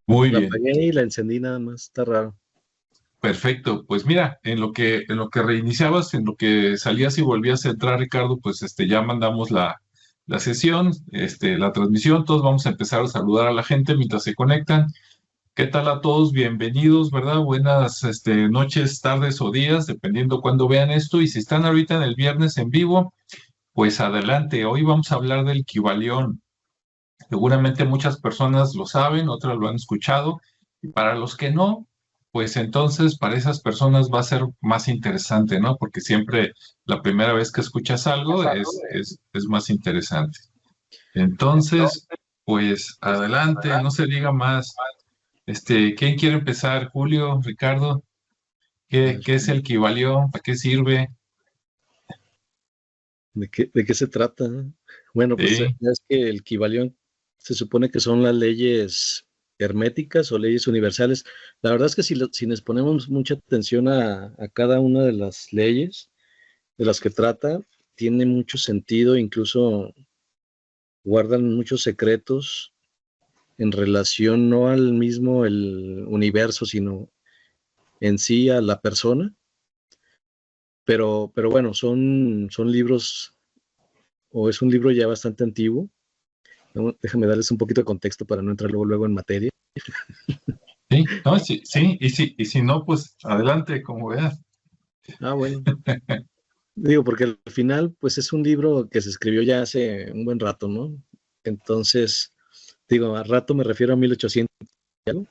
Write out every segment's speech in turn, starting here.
Muy La bien, apagué y la encendí nada más, está raro. perfecto. Pues mira, en lo que reiniciabas, en lo que salías y volvías a entrar, Ricardo, pues ya mandamos la sesión, la transmisión. Todos vamos a empezar a saludar a la gente mientras se conectan. ¿Qué tal a todos? Bienvenidos, ¿verdad? Buenas, noches, tardes o días, dependiendo cuándo vean esto. Y si están ahorita en el viernes en vivo, pues adelante. Hoy vamos a hablar del Kybalión. Seguramente muchas personas lo saben, otras lo han escuchado, y para los que no, pues entonces para esas personas va a ser más interesante, ¿no? Porque siempre la primera vez que escuchas algo es más interesante. Entonces, pues adelante, no se diga más. ¿Quién quiere empezar? Julio, Ricardo, A ¿qué, ver, qué es el Kybalión? ¿Para qué sirve? ¿de qué se trata? Bueno, pues Sí, ya es que el Kybalión se supone que son las leyes herméticas o leyes universales. La verdad es que si les ponemos mucha atención a cada una de las leyes de las que trata, tiene mucho sentido, incluso guardan muchos secretos en relación no al mismo el universo, sino en sí a la persona. Pero bueno, son libros, o es un libro ya bastante antiguo. ¿No? Déjame darles un poquito de contexto para no entrar luego en materia. sí, no, sí, sí, y si no, pues adelante, como veas. Ah, bueno. Digo, porque al final, pues es un libro que se escribió ya hace un buen rato, ¿no? Entonces, digo, a rato me refiero a 1800, y algo,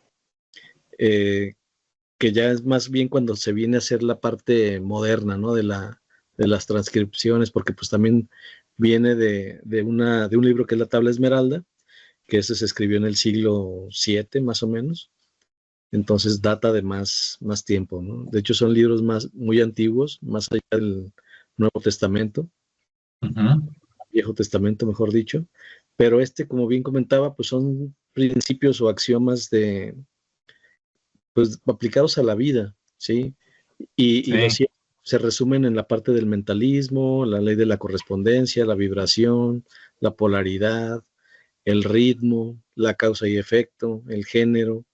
eh, que ya es más bien cuando se viene a hacer la parte moderna, ¿no? De las transcripciones, porque pues también viene de un libro que es la Tabla Esmeralda, que ese se escribió en el siglo VII, más o menos. Entonces data de más tiempo, ¿no? De hecho, son libros muy antiguos, más allá del Nuevo Testamento, Ujú. Viejo Testamento, mejor dicho. Pero como bien comentaba, pues son principios o axiomas pues, aplicados a la vida, ¿sí? Y Sí, se resumen en la parte del mentalismo, la ley de la correspondencia, la vibración, la polaridad, el ritmo, la causa y efecto, el género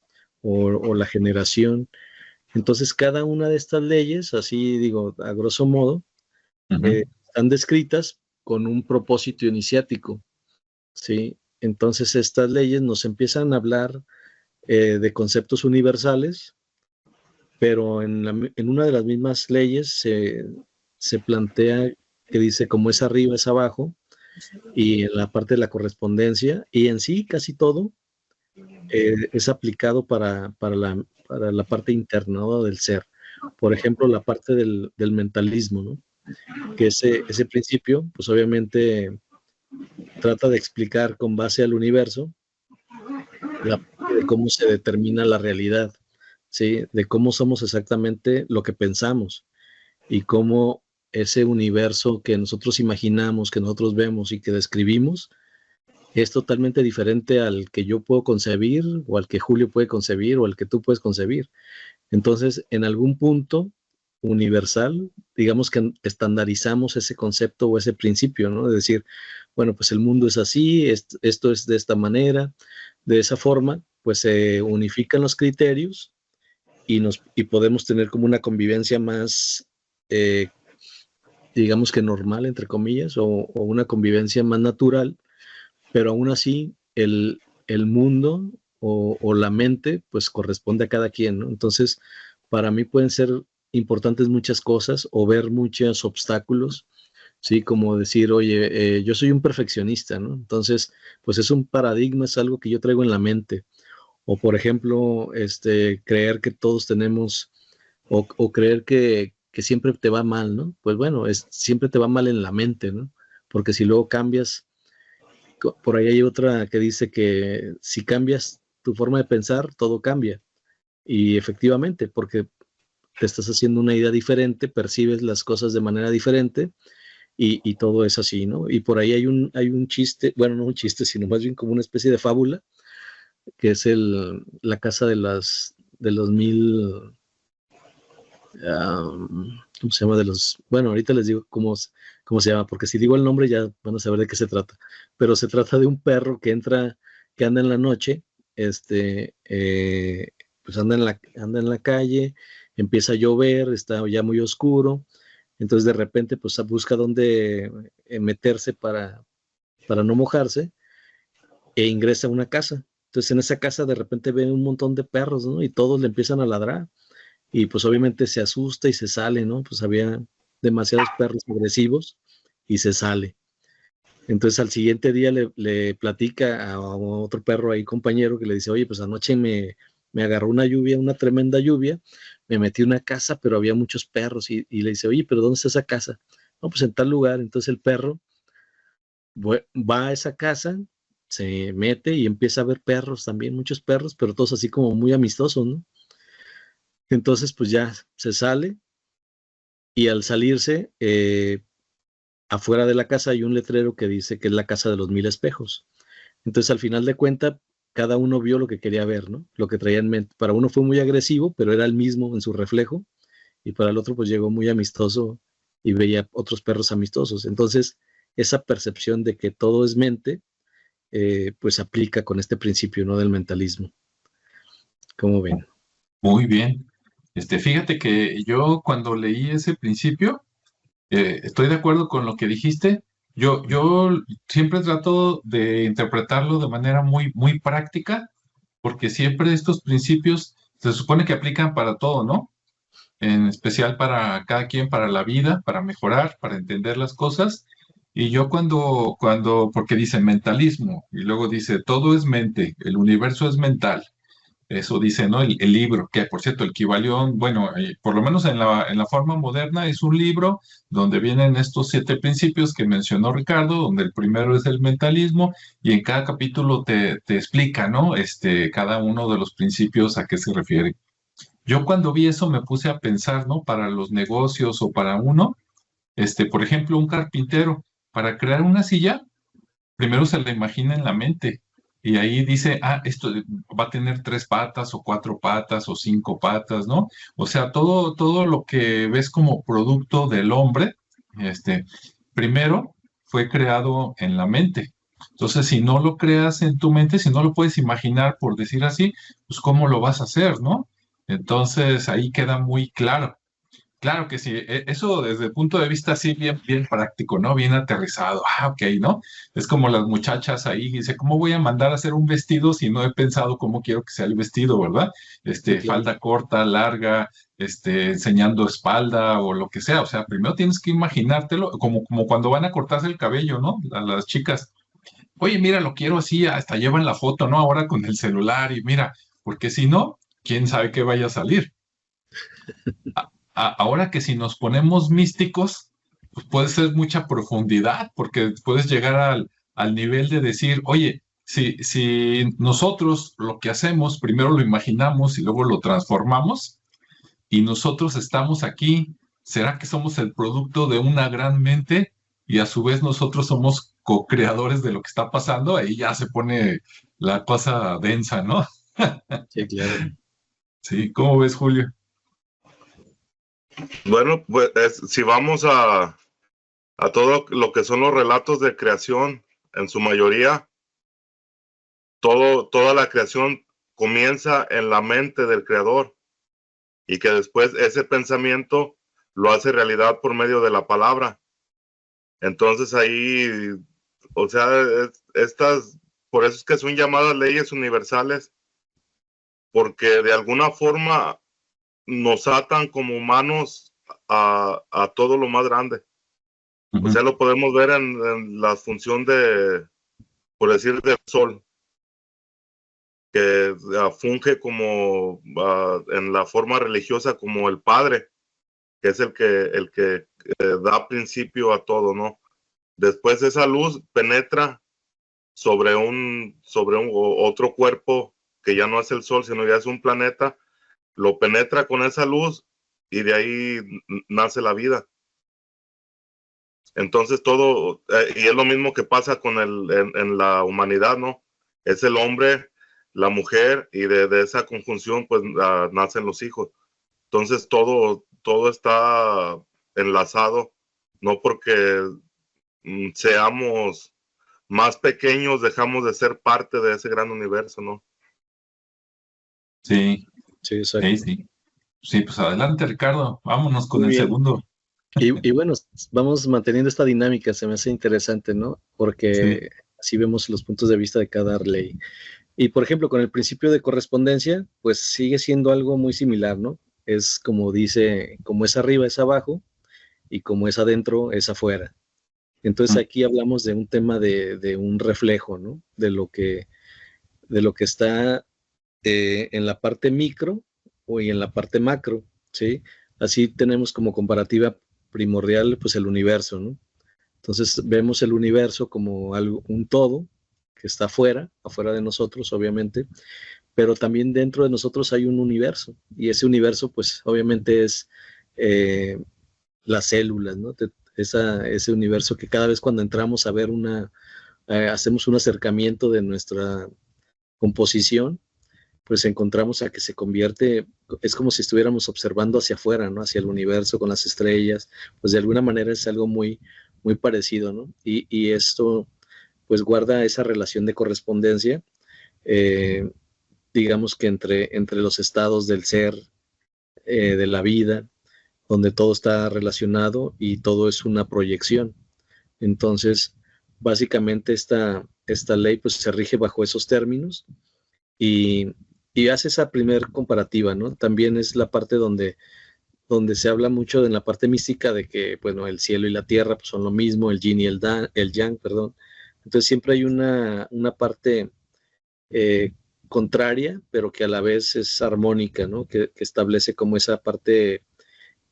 o la generación. Entonces, cada una de estas leyes, así digo, a grosso modo, ujú, están descritas con un propósito iniciático, ¿sí? Entonces, estas leyes nos empiezan a hablar de conceptos universales, pero en una de las mismas leyes se plantea que dice como es arriba es abajo, y en la parte de la correspondencia, y en sí casi todo es aplicado para la parte interna, ¿no? Del ser. Por ejemplo, la parte del mentalismo, ¿no? Que ese principio, pues obviamente trata de explicar con base al universo la parte de cómo se determina la realidad, ¿sí? De cómo somos exactamente lo que pensamos y cómo ese universo que nosotros imaginamos, que nosotros vemos y que describimos, es totalmente diferente al que yo puedo concebir o al que Julio puede concebir o al que tú puedes concebir. Entonces, en algún punto universal, digamos que estandarizamos ese concepto o ese principio, ¿no? De decir, bueno, pues el mundo es así, esto es de esta manera, de esa forma, pues se unifican los criterios y podemos tener como una convivencia más, eh, digamos que normal, entre comillas, o una convivencia más natural, pero aún así el mundo o la mente pues corresponde a cada quien, ¿no? Entonces, para mí pueden ser importantes muchas cosas o ver muchos obstáculos, ¿sí? Como decir, oye, yo soy un perfeccionista, ¿no? Entonces, pues es un paradigma, es algo que yo traigo en la mente. O por ejemplo, creer que todos tenemos, o creer que siempre te va mal, ¿no? Pues bueno, siempre te va mal en la mente, ¿no? Porque si luego cambias, por ahí hay otra que dice que si cambias tu forma de pensar, todo cambia. Y efectivamente, porque te estás haciendo una idea diferente, percibes las cosas de manera diferente y todo es así, ¿no? Y por ahí hay un chiste, bueno, no un chiste, sino más bien como una especie de fábula, que es la casa de los mil, ¿cómo se llama? Bueno, ahorita les digo cómo se llama, porque si digo el nombre ya van a saber de qué se trata. Pero se trata de un perro que anda en la noche pues anda en la calle, empieza a llover, está ya muy oscuro, entonces de repente pues busca dónde meterse para no mojarse, e ingresa a una casa. Entonces en esa casa de repente ve un montón de perros, ¿no? Y todos le empiezan a ladrar. Y pues obviamente se asusta y se sale, ¿no? Pues había demasiados perros agresivos y se sale. Entonces al siguiente día le platica a otro perro ahí, compañero, que le dice, oye, pues anoche me agarró una lluvia, una tremenda lluvia, me metí en una casa, pero había muchos perros. Y le dice, oye, pero ¿dónde está esa casa? No, pues en tal lugar. Entonces el perro va a esa casa, se mete y empieza a ver perros también, muchos perros, pero todos así como muy amistosos, ¿no? Entonces pues ya se sale y al salirse, afuera de la casa hay un letrero que dice que es la casa de los 1000 espejos. Entonces al final de cuentas, cada uno vio lo que quería ver, ¿no? Lo que traía en mente. Para uno fue muy agresivo, pero era el mismo en su reflejo, y para el otro pues llegó muy amistoso y veía otros perros amistosos. Entonces esa percepción de que todo es mente, pues aplica con este principio, ¿no? Del mentalismo. ¿Cómo ven? Muy bien. Fíjate que yo cuando leí ese principio, estoy de acuerdo con lo que dijiste. Yo siempre trato de interpretarlo de manera muy, muy práctica, porque siempre estos principios se supone que aplican para todo, ¿no? En especial para cada quien, para la vida, para mejorar, para entender las cosas. Y yo porque dice mentalismo, y luego dice, todo es mente, el universo es mental. Eso dice, ¿no? El libro, que por cierto, el Kybalión, bueno, por lo menos en la forma moderna, es un libro donde vienen estos 7 principios que mencionó Ricardo, donde el primero es el mentalismo, y en cada capítulo te explica, ¿no? Cada uno de los principios a qué se refiere. Yo cuando vi eso me puse a pensar, ¿no? Para los negocios o para uno, por ejemplo, un carpintero, para crear una silla, primero se la imagina en la mente y ahí dice, esto va a tener 3 patas o 4 patas o 5 patas, ¿no? O sea, todo lo que ves como producto del hombre, primero fue creado en la mente. Entonces, si no lo creas en tu mente, si no lo puedes imaginar, por decir así, pues ¿cómo lo vas a hacer, no? Entonces, ahí queda muy claro. Claro que sí, eso desde el punto de vista así bien, bien práctico, ¿no? Bien aterrizado. Ok, ¿no? Es como las muchachas ahí, dice, ¿cómo voy a mandar a hacer un vestido si no he pensado cómo quiero que sea el vestido, ¿verdad? Sí, claro. Falda corta, larga, enseñando espalda o lo que sea. O sea, primero tienes que imaginártelo, como cuando van a cortarse el cabello, ¿no? Las chicas. Oye, mira, lo quiero así, hasta llevan la foto, ¿no? Ahora con el celular y mira, porque si no, quién sabe qué vaya a salir. Ahora que si nos ponemos místicos, pues puede ser mucha profundidad, porque puedes llegar al nivel de decir, oye, si nosotros lo que hacemos, primero lo imaginamos y luego lo transformamos, y nosotros estamos aquí, ¿será que somos el producto de una gran mente y a su vez nosotros somos co-creadores de lo que está pasando? Ahí ya se pone la cosa densa, ¿no? Sí, claro. Sí, ¿cómo ves, Julio? Bueno, pues si vamos a todo lo que son los relatos de creación, en su mayoría, toda la creación comienza en la mente del creador y que después ese pensamiento lo hace realidad por medio de la palabra. Entonces ahí, o sea, por eso es que son llamadas leyes universales, porque de alguna forma nos atan como humanos a todo lo más grande. O sea, lo podemos ver en la función por decir, del sol, que funge como en la forma religiosa como el Padre, que es el que da principio a todo, ¿no? Después esa luz penetra sobre otro cuerpo que ya no es el sol, sino ya es un planeta, lo penetra con esa luz y de ahí nace la vida. Entonces todo, y es lo mismo que pasa en la humanidad, ¿no? Es el hombre, la mujer, y de esa conjunción pues nacen los hijos. Entonces todo está enlazado, no porque seamos más pequeños dejamos de ser parte de ese gran universo, ¿no? Sí, Sí, sí, exacto. sí. Sí, pues adelante, Ricardo. Vámonos con Muy el bien. segundo. Y bueno, vamos manteniendo esta dinámica, se me hace interesante, ¿no? Sí. Porque así vemos los puntos de vista de cada ley. Y por ejemplo, con el principio de correspondencia, pues sigue siendo algo muy similar, ¿no? Es como dice, como es arriba es abajo y como es adentro es afuera. Entonces Mm. aquí hablamos de un tema de un reflejo, ¿no? De lo que está en la parte micro o en la parte macro, ¿sí? Así tenemos como comparativa primordial, pues el universo, ¿no? Entonces vemos el universo como algo, un todo que está afuera de nosotros, obviamente, pero también dentro de nosotros hay un universo y ese universo, pues obviamente es eh, las células, ¿no? Ese universo que cada vez cuando entramos a ver hacemos un acercamiento de nuestra composición, pues encontramos a que se convierte, es como si estuviéramos observando hacia afuera, ¿no? Hacia el universo con las estrellas, pues de alguna manera es algo muy, muy parecido, ¿no? Y esto, pues guarda esa relación de correspondencia, eh, digamos que entre los estados del ser, de la vida, donde todo está relacionado y todo es una proyección. Entonces, básicamente esta ley pues se rige bajo esos términos y, y hace esa primer comparativa, ¿no? También es la parte donde se habla mucho en la parte mística de que, bueno, el cielo y la tierra pues, son lo mismo, el yin y el yang, perdón. Entonces siempre hay una parte eh, contraria, pero que a la vez es armónica, ¿no? Que establece como esa parte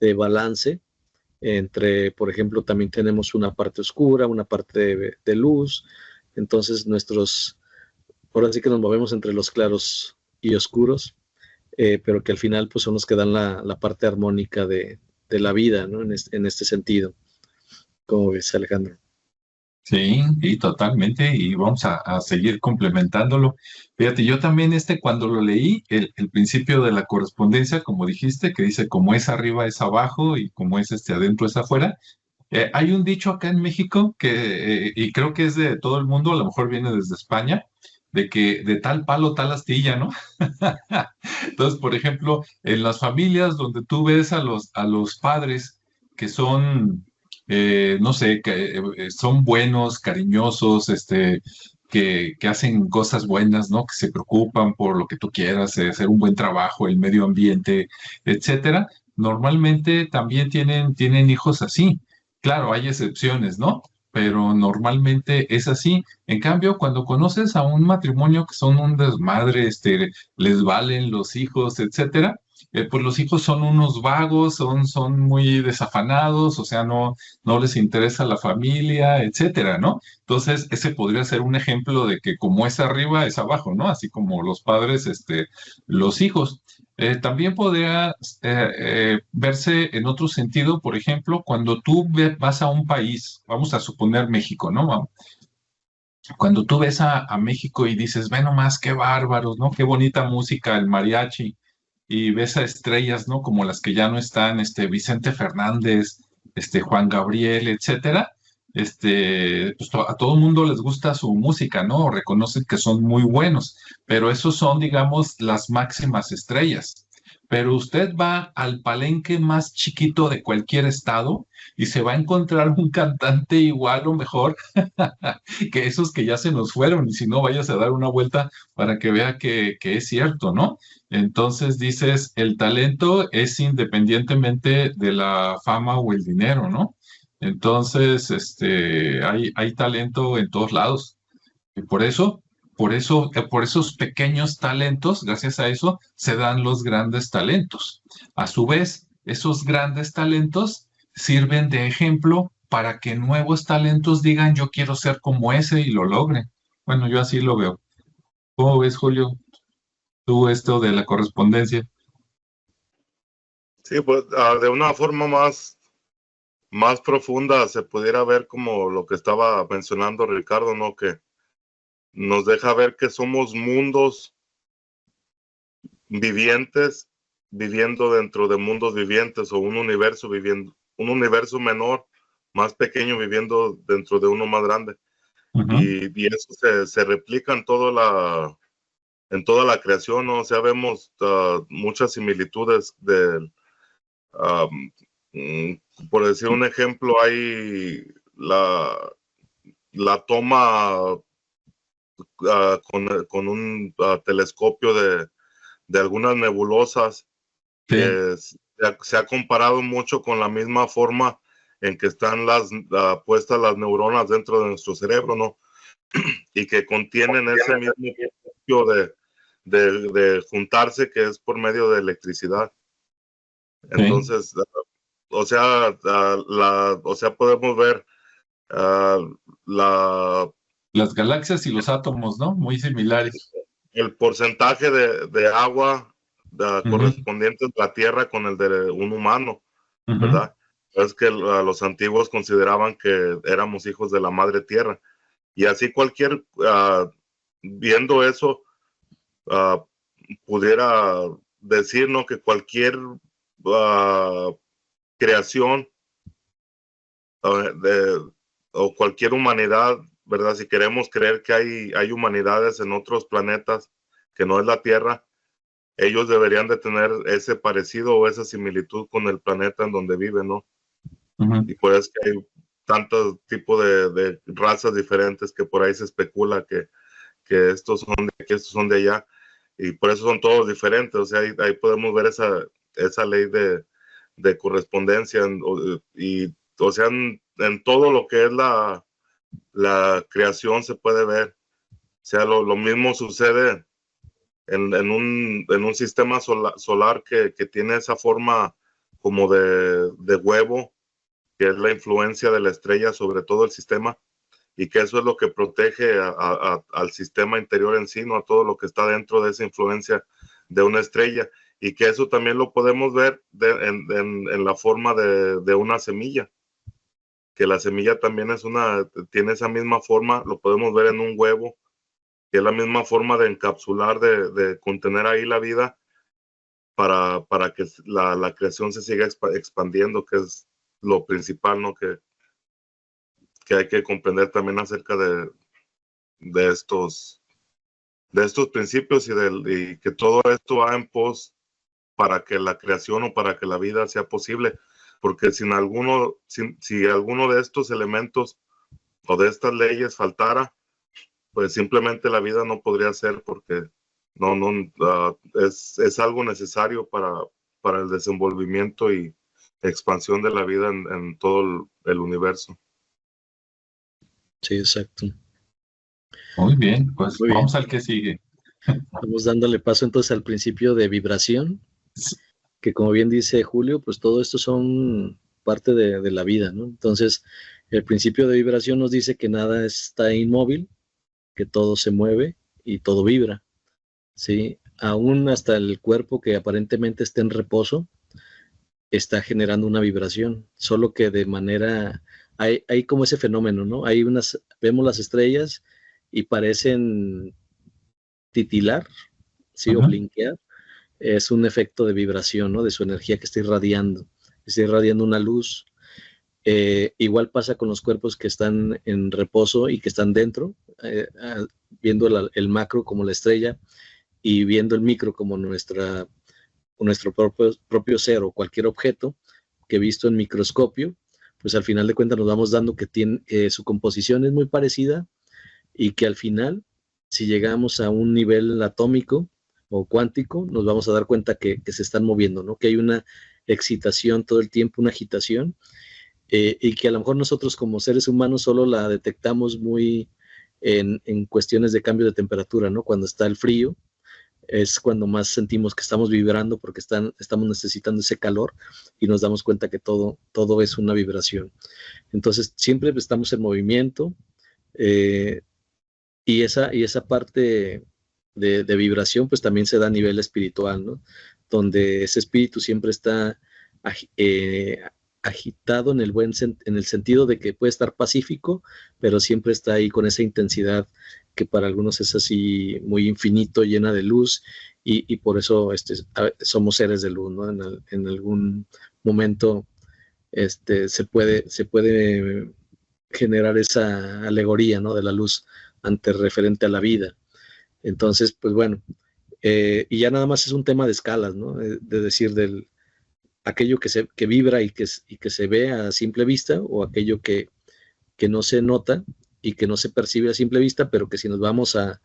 de balance entre, por ejemplo, también tenemos una parte oscura, una parte de luz, entonces ahora sí que nos movemos entre los claros y oscuros, pero que al final pues son los que dan la parte armónica de la vida, ¿no? En este sentido. ¿Cómo ves, Alejandro? Sí, y totalmente, y vamos a seguir complementándolo. Fíjate, yo también cuando lo leí, el principio de la correspondencia, como dijiste, que dice como es arriba es abajo y como es adentro es afuera. Hay un dicho acá en México y creo que es de todo el mundo, a lo mejor viene desde España, de que de tal palo tal astilla, ¿no? Entonces, por ejemplo, en las familias donde tú ves a los padres que son, no sé, que son buenos, cariñosos, que hacen cosas buenas, ¿no? Que se preocupan por lo que tú quieras, hacer un buen trabajo, el medio ambiente, etcétera. Normalmente también tienen hijos así. Claro, hay excepciones, ¿no? Pero normalmente es así. En cambio, cuando conoces a un matrimonio que son un desmadre, les valen los hijos, etcétera, pues los hijos son unos vagos, son muy desafanados, o sea, no les interesa la familia, etcétera, ¿no? Entonces, ese podría ser un ejemplo de que como es arriba, es abajo, ¿no? Así como los padres, los hijos. También podría verse en otro sentido, por ejemplo, cuando tú vas a un país, vamos a suponer México, ¿no? Cuando tú ves a México y dices, ve nomás, qué bárbaros, ¿no? Qué bonita música, el mariachi, y ves a estrellas, ¿no? Como las que ya no están, Vicente Fernández, Juan Gabriel, etcétera. Pues a todo el mundo les gusta su música, ¿no? Reconocen que son muy buenos, pero esos son, digamos, las máximas estrellas. Pero usted va al palenque más chiquito de cualquier estado y se va a encontrar un cantante igual o mejor que esos que ya se nos fueron, y si no, vayas a dar una vuelta para que vea que es cierto, ¿no? Entonces dices, el talento es independientemente de la fama o el dinero, ¿no? Entonces, hay talento en todos lados. Y por esos pequeños talentos, gracias a eso, se dan los grandes talentos. A su vez, esos grandes talentos sirven de ejemplo para que nuevos talentos digan, yo quiero ser como ese y lo logren. Bueno, yo así lo veo. ¿Cómo ves, Julio, tú esto de la correspondencia? Sí, pues de una forma más profunda se pudiera ver como lo que estaba mencionando Ricardo, ¿no? Que nos deja ver que somos mundos vivientes viviendo dentro de mundos vivientes o un universo viviendo, un universo menor, más pequeño viviendo dentro de uno más grande. Ujú. Y eso se replica en toda en toda la creación, ¿no? O sea, vemos muchas similitudes por decir un ejemplo, hay la toma con un telescopio de algunas nebulosas que se ha comparado mucho con la misma forma en que están puestas las neuronas dentro de nuestro cerebro, ¿no? Y que contienen ese mismo principio de juntarse, que es por medio de electricidad. Entonces, o sea, podemos ver las galaxias y los átomos, ¿no? Muy similares. El porcentaje de agua correspondiente a la Tierra con el de un humano, ¿verdad? Es que los antiguos consideraban que éramos hijos de la madre Tierra. Y así viendo eso, pudiera decir, ¿no? Que cualquier creación o cualquier humanidad, ¿verdad? Si queremos creer que hay humanidades en otros planetas que no es la Tierra, ellos deberían de tener ese parecido o esa similitud con el planeta en donde viven, ¿no? Y pues que hay tantos tipos de razas diferentes que por ahí se especula que estos son de aquí, estos son de allá, y por eso son todos diferentes. O sea, ahí podemos ver esa ley de correspondencia, o sea, en todo lo que es la creación se puede ver. O sea, lo mismo sucede en un sistema solar que tiene esa forma como de huevo, que es la influencia de la estrella sobre todo el sistema, y que eso es lo que protege al sistema interior en sí, no a todo lo que está dentro de esa influencia de una estrella, y que eso también lo podemos ver en la forma de una semilla, que la semilla también tiene esa misma forma, lo podemos ver en un huevo, que es la misma forma de encapsular, de contener ahí la vida para que la creación se siga expandiendo, que es lo principal, ¿no? Que hay que comprender también acerca de estos principios y que todo esto va en pos para que la creación o para que la vida sea posible, porque si alguno de estos elementos o de estas leyes faltara, pues simplemente la vida no podría ser, porque es algo necesario para el desenvolvimiento y expansión de la vida en todo el universo. Sí, exacto. Muy bien, pues vamos al que sigue. Vamos dándole paso entonces al principio de vibración, que como bien dice Julio, pues todo esto son parte de la vida, ¿no? Entonces, el principio de vibración nos dice que nada está inmóvil, que todo se mueve y todo vibra, ¿sí? Aún hasta el cuerpo que aparentemente está en reposo, está generando una vibración, solo que de manera, hay como ese fenómeno, ¿no? Vemos las estrellas y parecen titilar, ¿sí? O blinquear. Es un efecto de vibración, ¿no? De su energía que está irradiando una luz. Igual pasa con los cuerpos que están en reposo y que están dentro, viendo el macro como la estrella y viendo el micro como nuestro propio ser o cualquier objeto que visto en microscopio, pues al final de cuentas nos vamos dando que su composición es muy parecida y que al final, si llegamos a un nivel atómico o cuántico, nos vamos a dar cuenta que se están moviendo, ¿no? Que hay una excitación todo el tiempo, una agitación, y que a lo mejor nosotros como seres humanos solo la detectamos muy en cuestiones de cambio de temperatura, ¿no? Cuando está el frío, es cuando más sentimos que estamos vibrando porque estamos necesitando ese calor y nos damos cuenta que todo es una vibración. Entonces, siempre estamos en movimiento, y esa parte de vibración pues también se da a nivel espiritual, ¿no? Donde ese espíritu siempre está agitado en el sentido de que puede estar pacífico, pero siempre está ahí con esa intensidad que para algunos es así muy infinito, llena de luz, y por eso somos seres de luz, ¿no? En algún momento se puede generar esa alegoría, ¿no? De la luz referente a la vida. Entonces, pues bueno, Y ya nada más es un tema de escalas, ¿no? De decir aquello que vibra y que se ve a simple vista, o aquello que no se nota y que no se percibe a simple vista, pero que si nos vamos a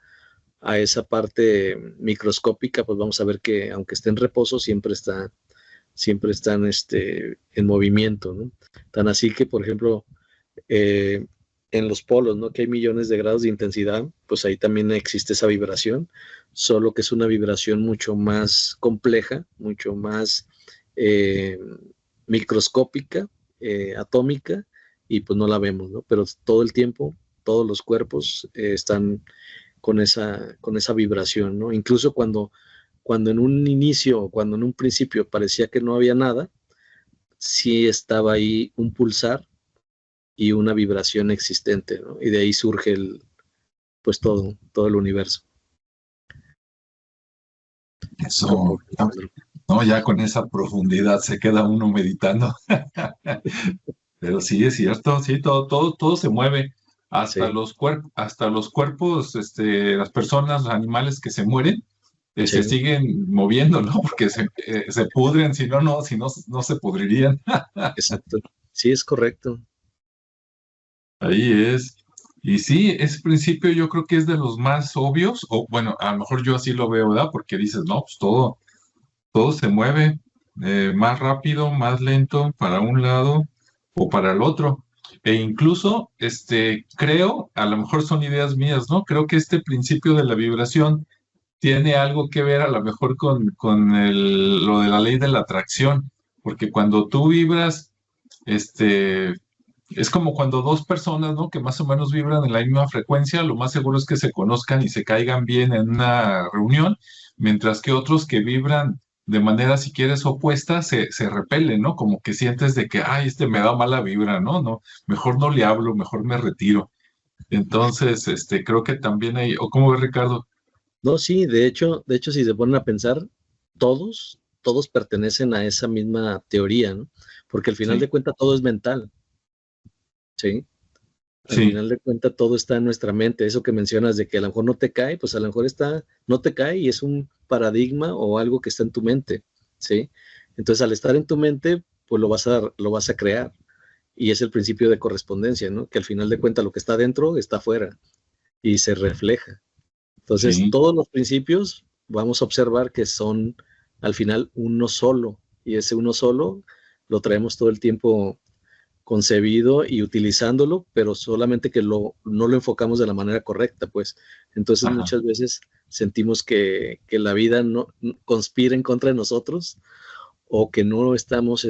esa parte microscópica, pues vamos a ver que aunque esté en reposo, siempre están en movimiento, ¿no? Tan así que, por ejemplo, en los polos, ¿no? Que hay millones de grados de intensidad, pues ahí también existe esa vibración, solo que es una vibración mucho más compleja, mucho más microscópica, atómica, y pues no la vemos, ¿no? Pero todo el tiempo, todos los cuerpos están con esa vibración, ¿no? Incluso cuando en un inicio, cuando en un principio parecía que no había nada, sí estaba ahí un pulsar y una vibración existente, ¿no? Y de ahí surge pues todo el universo. Eso, no, ya con esa profundidad se queda uno meditando. Pero sí, es cierto, sí, todo se mueve, hasta Sí. los cuerpos, las personas, los animales que se mueren, se Sí. siguen moviendo, ¿no? Porque se pudren, si no se pudrirían. Exacto. Sí, es correcto. Ahí es. Y sí, ese principio yo creo que es de los más obvios, o bueno, a lo mejor yo así lo veo, ¿verdad? Porque dices, no, pues todo se mueve más rápido, más lento para un lado o para el otro. E incluso, creo, a lo mejor son ideas mías, ¿no? Creo que este principio de la vibración tiene algo que ver a lo mejor con lo de la ley de la atracción, porque cuando tú vibras, es como cuando dos personas, ¿no? Que más o menos vibran en la misma frecuencia, lo más seguro es que se conozcan y se caigan bien en una reunión, mientras que otros que vibran de manera, si quieres, opuesta, se repelen, ¿no? Como que sientes de que, ay, me da mala vibra, ¿no? No, mejor no le hablo, mejor me retiro. Entonces, creo que también hay, ¿o cómo ves, Ricardo? No, sí, de hecho, si se ponen a pensar, todos pertenecen a esa misma teoría, ¿no? Porque al final Sí, de cuentas todo es mental, ¿sí? Al sí, final de cuentas todo está en nuestra mente. Eso que mencionas de que a lo mejor no te cae, pues a lo mejor no te cae y es un paradigma o algo que está en tu mente, ¿sí? Entonces al estar en tu mente, pues lo vas a crear. Y es el principio de correspondencia, ¿no? Que al final de cuentas lo que está dentro está afuera y se refleja. Entonces, sí, todos los principios vamos a observar que son al final uno solo, y ese uno solo lo traemos todo el tiempo concebido y utilizándolo, pero solamente que no lo enfocamos de la manera correcta, pues. Entonces, ajá, muchas veces sentimos que la vida no conspira en contra de nosotros, o que no estamos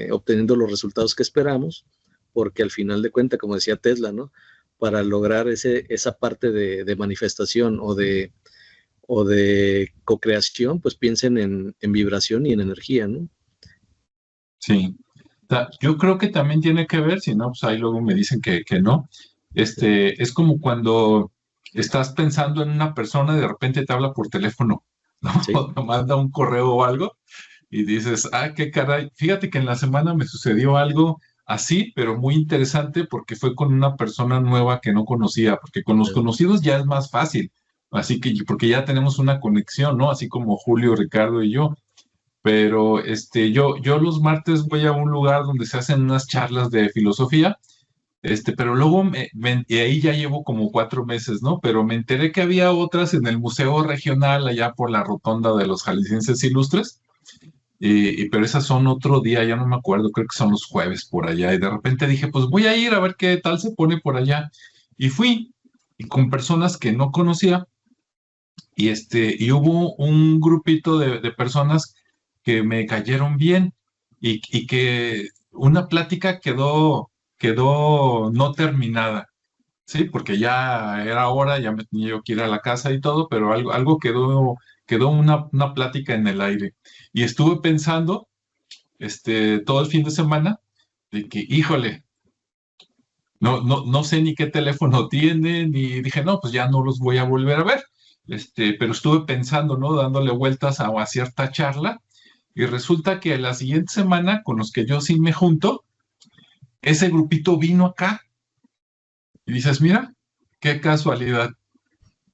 obteniendo los resultados que esperamos, porque al final de cuentas, como decía Tesla, ¿no? Para lograr esa parte de manifestación o de co-creación, pues piensen en vibración y en energía, ¿no? sí. Yo creo que también tiene que ver, si no, pues ahí luego me dicen que no. Es como cuando estás pensando en una persona y de repente te habla por teléfono, ¿no? Sí, O te manda un correo o algo y dices, ah, qué caray. Fíjate que en la semana me sucedió algo así, pero muy interesante porque fue con una persona nueva que no conocía, porque con los conocidos ya es más fácil. Así que, porque ya tenemos una conexión, ¿no? Así como Julio, Ricardo y yo. Pero yo los martes voy a un lugar donde se hacen unas charlas de filosofía, pero luego y ahí ya llevo como 4 meses, ¿no? Pero me enteré que había otras en el Museo Regional, allá por la Rotonda de los Jaliscienses Ilustres, pero esas son otro día, ya no me acuerdo, creo que son los jueves por allá, y de repente dije, pues voy a ir a ver qué tal se pone por allá, y fui, y con personas que no conocía, y hubo un grupito de personas que me cayeron bien y que una plática quedó no terminada, ¿sí? Porque ya era hora, ya me tenía yo que ir a la casa y todo, pero algo quedó una plática en el aire. Y estuve pensando, todo el fin de semana, de que, híjole, no sé ni qué teléfono tienen, y dije, no, pues ya no los voy a volver a ver. Pero estuve pensando, ¿no? Dándole vueltas a cierta charla, y resulta que la siguiente semana, con los que yo sí me junto, ese grupito vino acá, y dices, mira, qué casualidad.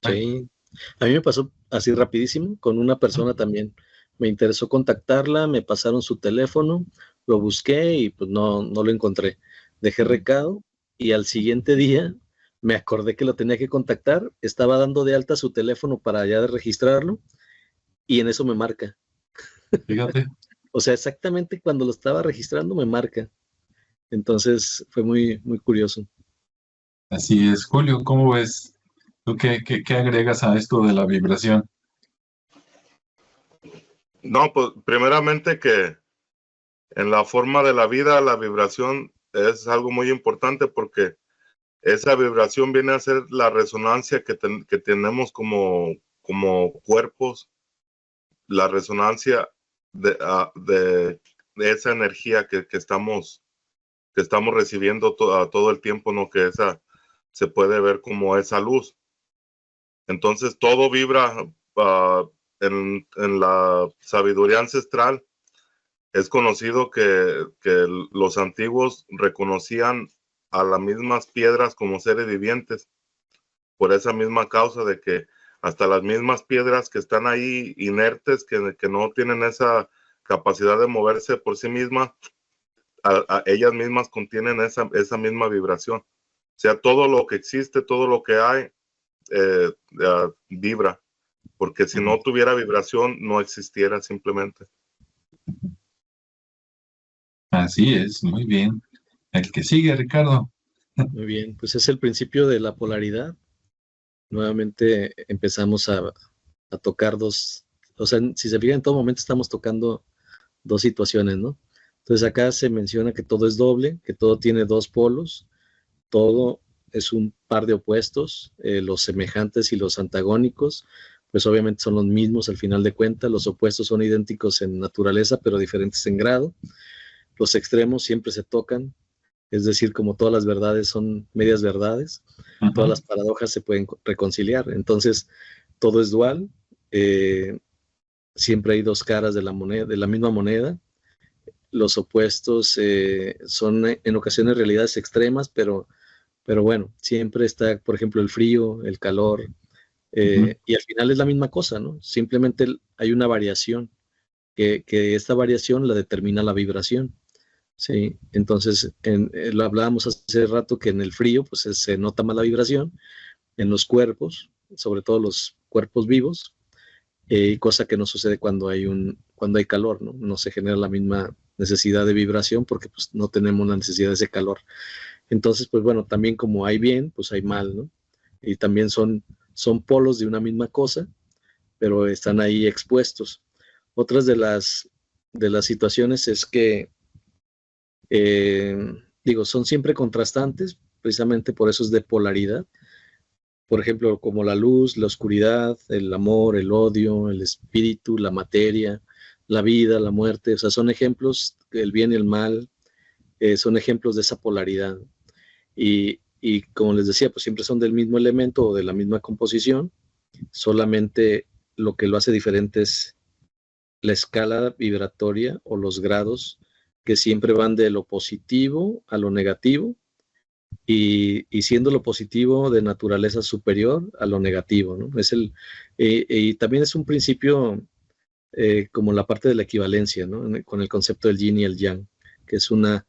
Ay, sí. A mí me pasó así rapidísimo, con una persona también. Me interesó contactarla, me pasaron su teléfono, lo busqué y pues no lo encontré. Dejé recado y al siguiente día me acordé que lo tenía que contactar, estaba dando de alta su teléfono para ya registrarlo y en eso me marca. Fíjate. O sea, exactamente cuando lo estaba registrando me marca. Entonces fue muy, muy curioso. Así es. Julio, ¿cómo ves? ¿Tú qué agregas a esto de la vibración? No, pues primeramente que en la forma de la vida la vibración es algo muy importante porque esa vibración viene a ser la resonancia que tenemos como cuerpos, la resonancia de esa energía que estamos recibiendo todo el tiempo, ¿no? Que esa se puede ver como esa luz. Entonces todo vibra en la sabiduría ancestral. Es conocido que los antiguos reconocían a las mismas piedras como seres vivientes, por esa misma causa de que hasta las mismas piedras que están ahí inertes, que no tienen esa capacidad de moverse por sí mismas, a ellas mismas contienen esa misma vibración. O sea, todo lo que existe, todo lo que hay, vibra, porque si no tuviera vibración, no existiera simplemente. Así es, muy bien. El que sigue, Ricardo. Muy bien, pues es el principio de la polaridad. Nuevamente empezamos a tocar dos, o sea, si se fijan, en todo momento estamos tocando dos situaciones, ¿no? Entonces acá se menciona que todo es doble, que todo tiene dos polos, todo es un par de opuestos, los semejantes y los antagónicos, pues obviamente son los mismos al final de cuentas, los opuestos son idénticos en naturaleza, pero diferentes en grado, los extremos siempre se tocan, es decir, como todas las verdades son medias verdades, todas las paradojas se pueden reconciliar, entonces todo es dual, siempre hay dos caras de la moneda, de la misma moneda, los opuestos son en ocasiones realidades extremas, pero bueno, siempre está, por ejemplo, el frío, el calor, y al final es la misma cosa, ¿no? Simplemente hay una variación, que esta variación la determina la vibración, ¿sí? Entonces, lo hablábamos hace rato que en el frío, pues se nota más la vibración, en los cuerpos, sobre todo los cuerpos vivos, cosa que no sucede cuando hay calor, ¿no? No se genera la misma necesidad de vibración porque pues no tenemos la necesidad de ese calor. Entonces, pues bueno, también como hay bien, pues hay mal, ¿no? Y también son polos de una misma cosa, pero están ahí expuestos. Otras de las situaciones es que, digo, son siempre contrastantes, precisamente por eso es de polaridad. Por ejemplo, como la luz, la oscuridad, el amor, el odio, el espíritu, la materia, la vida, la muerte, o sea, son ejemplos, el bien y el mal, son ejemplos de esa polaridad. Y como les decía, pues siempre son del mismo elemento o de la misma composición, solamente lo que lo hace diferente es la escala vibratoria o los grados que siempre van de lo positivo a lo negativo y siendo lo positivo de naturaleza superior a lo negativo, ¿no? Y también es un principio como la parte de la equivalencia, ¿no? Con el concepto del yin y el yang, que es una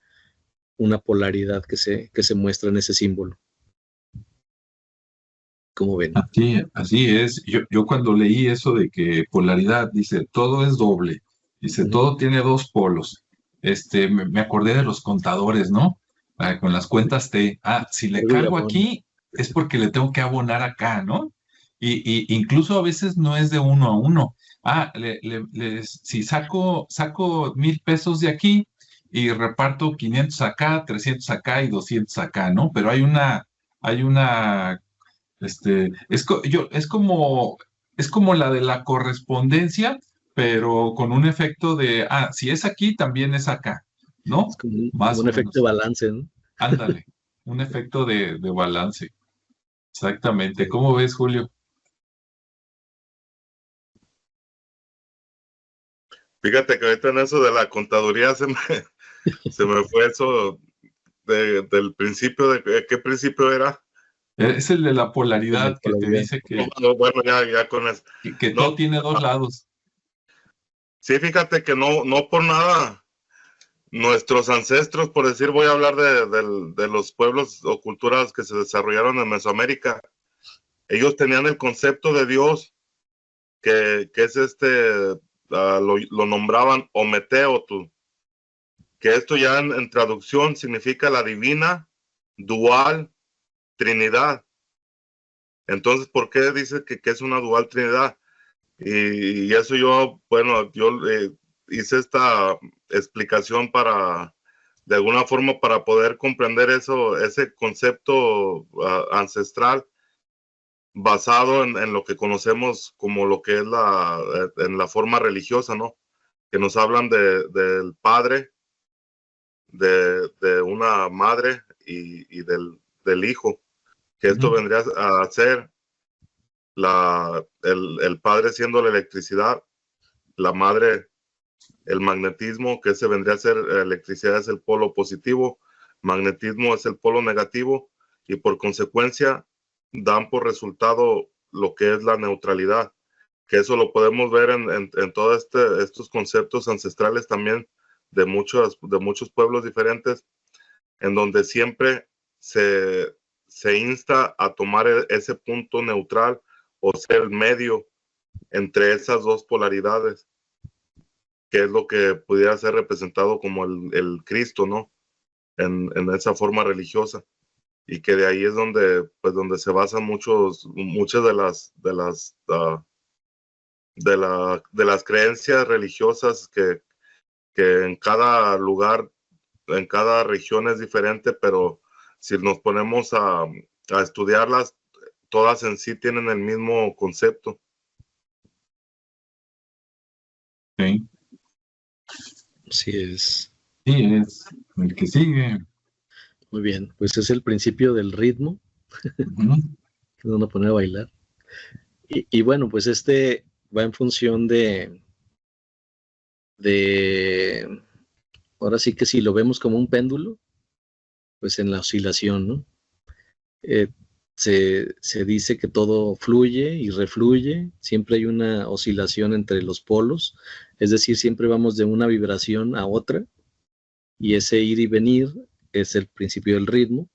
polaridad que se muestra en ese símbolo. ¿Cómo ven? Así es. Yo cuando leí eso de que polaridad, dice, todo es doble, dice, todo tiene dos polos. Me acordé de los contadores, ¿no? Con las cuentas T. Si le cargo aquí, es porque le tengo que abonar acá, ¿no? Y incluso a veces no es de uno a uno. Si saco 1,000 pesos de aquí y reparto 500 acá, 300 acá y 200 acá, ¿no? Pero hay una es como la de la correspondencia, pero con un efecto de, si es aquí, también es acá, ¿no? Es como Más un o efecto menos. de balance, ¿no? Ándale, un efecto de balance. Exactamente. ¿Cómo ves, Julio? Fíjate que ahorita en eso de la contaduría se me fue eso del principio, ¿qué principio era? Es el de la polaridad La que te polaridad. dice Bueno, ya con eso. que No, todo tiene dos lados. sí, fíjate que no por nada nuestros ancestros, por decir, voy a hablar de los pueblos o culturas que se desarrollaron en Mesoamérica, ellos tenían el concepto de Dios, que es lo nombraban Ometeotl, que esto ya en traducción significa la divina, dual, Trinidad. Entonces, ¿por qué dice que es una dual Trinidad? Y eso yo hice esta explicación de alguna forma, para poder comprender ese concepto ancestral basado en lo que conocemos como lo que es en la forma religiosa, ¿no? Que nos hablan del padre, de una madre y del hijo, que esto vendría a ser el padre siendo la electricidad, la madre el magnetismo, que ese vendría a ser, electricidad es el polo positivo, magnetismo es el polo negativo, y por consecuencia dan por resultado lo que es la neutralidad, que eso lo podemos ver en todos estos conceptos ancestrales también de muchos pueblos diferentes, en donde siempre se insta a tomar ese punto neutral o ser el medio entre esas dos polaridades, que es lo que pudiera ser representado como el Cristo, ¿no? En esa forma religiosa. Y que de ahí es donde se basan muchas de las creencias religiosas, que en cada lugar, en cada región es diferente, pero si nos ponemos a estudiarlas, todas en sí tienen el mismo concepto. Sí. Así es. Sí, es el que sigue. Muy bien, pues es el principio del ritmo, que nos van a poner a bailar. Y bueno, pues va en función ahora sí que si lo vemos como un péndulo, pues en la oscilación, ¿no? Se dice que todo fluye y refluye, siempre hay una oscilación entre los polos, es decir, siempre vamos de una vibración a otra, y ese ir y venir es el principio del ritmo.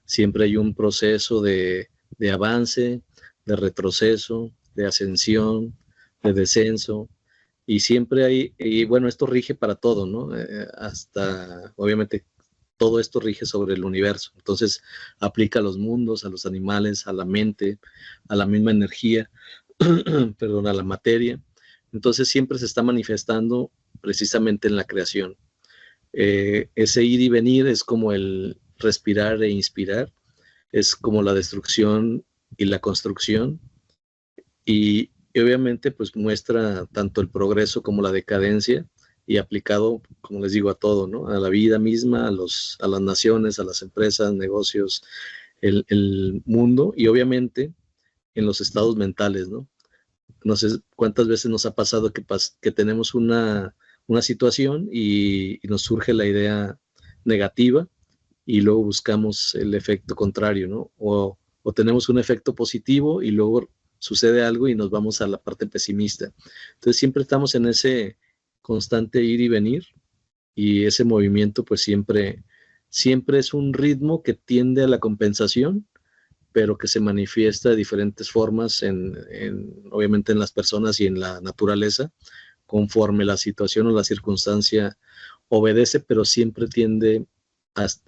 Siempre hay un proceso de avance, de retroceso, de ascensión, de descenso, y siempre hay, y bueno, esto rige para todo, ¿no? Hasta, obviamente, todo esto rige sobre el universo. Entonces, aplica a los mundos, a los animales, a la mente, a la misma energía, perdón, a la materia. Entonces, siempre se está manifestando precisamente en la creación. Ese ir y venir es como el respirar e inspirar, es como la destrucción y la construcción, y obviamente pues muestra tanto el progreso como la decadencia, y aplicado, como les digo, a todo, ¿no? A la vida misma, a las naciones, a las empresas, negocios, el mundo, y obviamente en los estados mentales, ¿no? No sé cuántas veces nos ha pasado que tenemos una situación y nos surge la idea negativa, y luego buscamos el efecto contrario, ¿no? O tenemos un efecto positivo y luego sucede algo y nos vamos a la parte pesimista. Entonces siempre estamos en ese constante ir y venir, y ese movimiento pues siempre es un ritmo que tiende a la compensación, pero que se manifiesta de diferentes formas obviamente en las personas y en la naturaleza, conforme la situación o la circunstancia obedece, pero siempre tiende